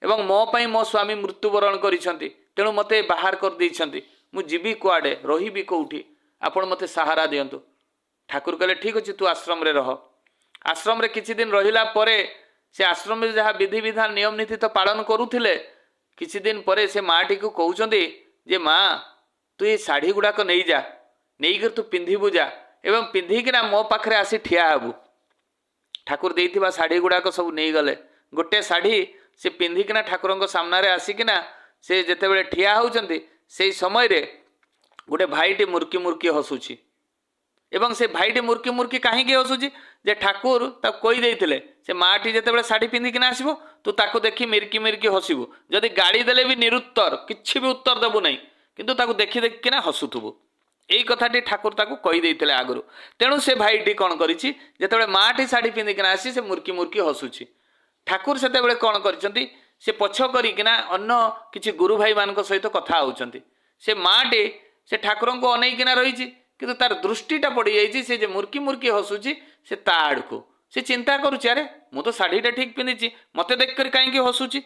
এবং ମୋ ପାଇଁ ମୋ ସ୍ୱାମୀ ମୃତ୍ୟୁବରଣ କରିଛନ୍ତି, ତେଣୁ ମୋତେ ବାହାର କରିଦେଇଛନ୍ତି। ମୁଁ ଯିବି କୁଆଡ଼େ, ରହିବି କେଉଁଠି, ଆପଣ ମୋତେ ସାହାରା ଦିଅନ୍ତୁ। ଠାକୁର କହିଲେ ଠିକ୍ ଅଛି, ତୁ ଆଶ୍ରମରେ ରହ। ଆଶ୍ରମରେ କିଛି ଦିନ ରହିଲା ପରେ ସେ ଆଶ୍ରମରେ ଯାହା ବିଧିବିଧାନ ନିୟମ ନୀତି ତ ପାଳନ କରୁଥିଲେ, କିଛି ଦିନ ପରେ ସେ ମାଆଟିକୁ କହୁଛନ୍ତି ଯେ ମା ତୁ ଏ ଶାଢ଼ୀ ଗୁଡ଼ାକ ନେଇଯା, ନେଇକରି ତୁ ପିନ୍ଧିବୁ ଯା ଏବଂ ପିନ୍ଧିକିନା ମୋ ପାଖରେ ଆସି ଠିଆ ହେବୁ। ଠାକୁର ଦେଇଥିବା ଶାଢ଼ୀ ଗୁଡ଼ାକ ସବୁ ନେଇଗଲେ। ଗୋଟେ ଶାଢ଼ୀ ସେ ପିନ୍ଧିକିନା ଠାକୁରଙ୍କ ସାମ୍ନାରେ ଆସିକିନା ସେ ଯେତେବେଳେ ଠିଆ ହେଉଛନ୍ତି ସେଇ ସମୟରେ ଗୋଟେ ଭାଇଟି ମୁର୍କି ମୁର୍କି ହସୁଛି। ଏବଂ ସେ ଭାଇଟି ମୁର୍କି ମୁର୍କି କାହିଁକି ହସୁଛି? ଯେ ଠାକୁର ତାକୁ କହିଦେଇଥିଲେ ସେ ମାଆଟି ଯେତେବେଳେ ଶାଢ଼ୀ ପିନ୍ଧିକିନା ଆସିବ ତୁ ତାକୁ ଦେଖି ମିର୍କି ମିର୍କି ହସିବୁ, ଯଦି ଗାଳି ଦେଲେ ବି ନିରୁତ୍ତର, କିଛି ବି ଉତ୍ତର ଦେବୁ ନାହିଁ, କିନ୍ତୁ ତାକୁ ଦେଖି ଦେଖିକିନା ହସୁଥିବୁ। এই কথাটি ঠাকুর তাকে কইদেইଥିଲେ আগରୁ। তেণু সে ভাইটি কোণ করেছি যেতবে মাটি শাড়ি পিঁধিকিনা আসি সে মুর্কি মুর্কি হসুছি। ঠাকুর সেতবে কোণ করছেন সে পছ করিকিনা অন্য কিছু গুরু ভাই মান সহিত কথা হচ্ছেন। সে মাটি সে ঠাকুরଙ୍କୁ অনেইকিনা রয়েছে কিন্তু তার দৃষ্টিটা পড়ি যাইছি সে যে মুর্কি মুর্কি হসুছি সে তা আড়কু। সে চিন্তা করুছি আরে মু তো শাড়িটা ঠিক পিঁধিছি, মতে দেখি কাইকি হসুছি।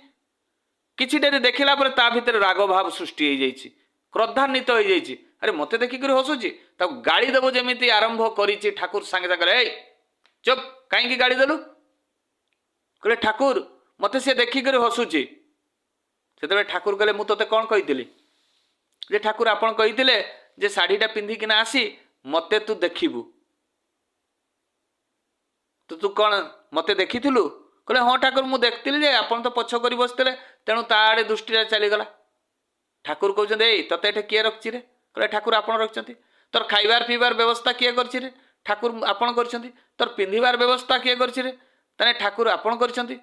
কিছু ডেরি দেখিলা পরে তা ভিতরে রাগ ভাব সৃষ্টি হয়ে যাইছি, ক্রোধান্বিত হয়ে যাইছি। আরে মতে ଦେଖିକରି হসুছি, তাকে গাড়ি দেব যেমিতি আরম্ভ করেছি। ঠাকুর সাଙ୍ଗে সাଙ୍ଗে এই চুপ, কাইকি গাড়ি দেলু? কলে ঠাকুর মতে সে ଦେଖିକରି হসুছি। সেতবে ঠাকুর কলে মু তোতে কোণ কইতিলি? যে ঠাকুর আপন কইতিলে যে শাড়িটা পিঁধিকিনা আসি মতে তু দেখিবু, তো তু কোণ মতে দেখিଥିଲୁ? কলে হ্যাঁ ঠাকুর মু দেখতিলি যে আপন তো পছ করে বসিলে তেণু তা আড়ে দৃষ্টিটা চালিগলা। ঠাকুর কହୁଛନ୍ତି এই তোতে এটি কিଏ ରଖିଛି রে? কলে ঠাকুর আপন রଖିଛନ୍ତି। তোর খাইবার পিবার ব্যবস্থা কিଏ କରିଛି রে? ঠাকুর আপন କରିଛନ୍ତି। তোর পিঁধিবার ব্যবস্থা কিଏ କରିଛି রে? তানে ঠাকুর আপন କରିଛନ୍ତି।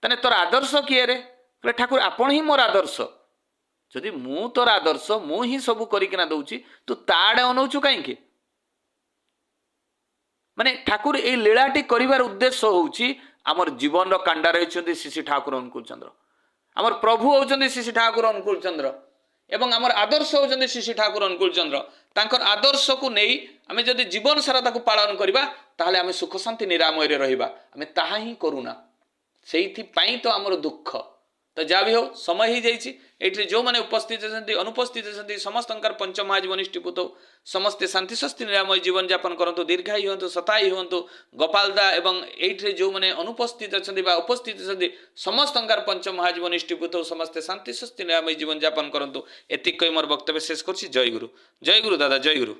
তানে তোর আদর্শ কিଏ রে? কলে ঠাকুর আপন হি মোর আদর্শ। যদি মু তোর আদর্শ মু হি সবু করিকিনা দউছি, তু তা আড়ে অনৌছু কাইকি? ମାନେ ଠାକୁର এই লীଳାটি କରିବାର ଉଦ୍ଦେଶ୍ୟ ହେଉଛି ଆମର ଜୀବନର କାଣ୍ଡାରେ ହେଉଛନ୍ତି ଶ୍ରୀ ଶ୍ରୀ ଠାକୁର ଅନୁକୂଳ ଚନ୍ଦ୍ର, ଆମର ପ୍ରଭୁ ହେଉଛନ୍ତି ଶ୍ରୀ ଶ୍ରୀ ଠାକୁର ଅନୁକୂଳ ଚନ୍ଦ୍ର ଏବଂ ଆମର ଆଦର୍ଶ ହେଉଛନ୍ତି ଶ୍ରୀ ଶ୍ରୀ ଠାକୁର ଅନୁକୂଳ ଚନ୍ଦ୍ର। ତାଙ୍କର ଆଦର୍ଶକୁ ନେଇ ଆମେ ଯଦି ଜୀବନ ସାରା ତାକୁ ପାଳନ କରିବା ତାହେଲେ ଆମେ ସୁଖ ଶାନ୍ତି ନିରାମୟରେ ରହିବା। ଆମେ ତାହା ହିଁ କରୁନା, ସେଇଥିପାଇଁ ତ ଆମର ଦୁଃଖ। ତ ଯାହା ବି ହଉ ସମୟ ହେଇଯାଇଛି। ଏଇଠି ଯେଉଁମାନେ ଉପସ୍ଥିତ ଅଛନ୍ତି ଅନୁପସ୍ଥିତ ଅଛନ୍ତି ସମସ୍ତଙ୍କର ପଞ୍ଚମହାଜୀବନ ଇଷ୍ଟିପୁତ ହଉ, ସମସ୍ତେ ଶାନ୍ତି ସ୍ୱସ୍ତି ନିରାମୟ ଜୀବନଯାପନ କରନ୍ତୁ, ଦୀର୍ଘାୟୁ ହୁଅନ୍ତୁ, ଶତାୟୁ ହୁଅନ୍ତୁ। ଗୋପାଳ ଦା ଏବଂ ଏଇଠି ଯେଉଁମାନେ ଅନୁପସ୍ଥିତ ଅଛନ୍ତି ବା ଉପସ୍ଥିତ ଅଛନ୍ତି ସମସ୍ତଙ୍କର ପଞ୍ଚମହାଜୀବନ ଇଷ୍ଟିପୁତ ହଉ, ସମସ୍ତେ ଶାନ୍ତି ସ୍ୱସ୍ତି ନିରାମୟ ଜୀବନଯାପନ କରନ୍ତୁ। ଏତିକି କହି ମୋର ବକ୍ତବ୍ୟ ଶେଷ କରୁଛି। ଜୟ ଗୁରୁ, ଜୟ ଗୁରୁ ଦାଦା, ଜୟ ଗୁରୁ।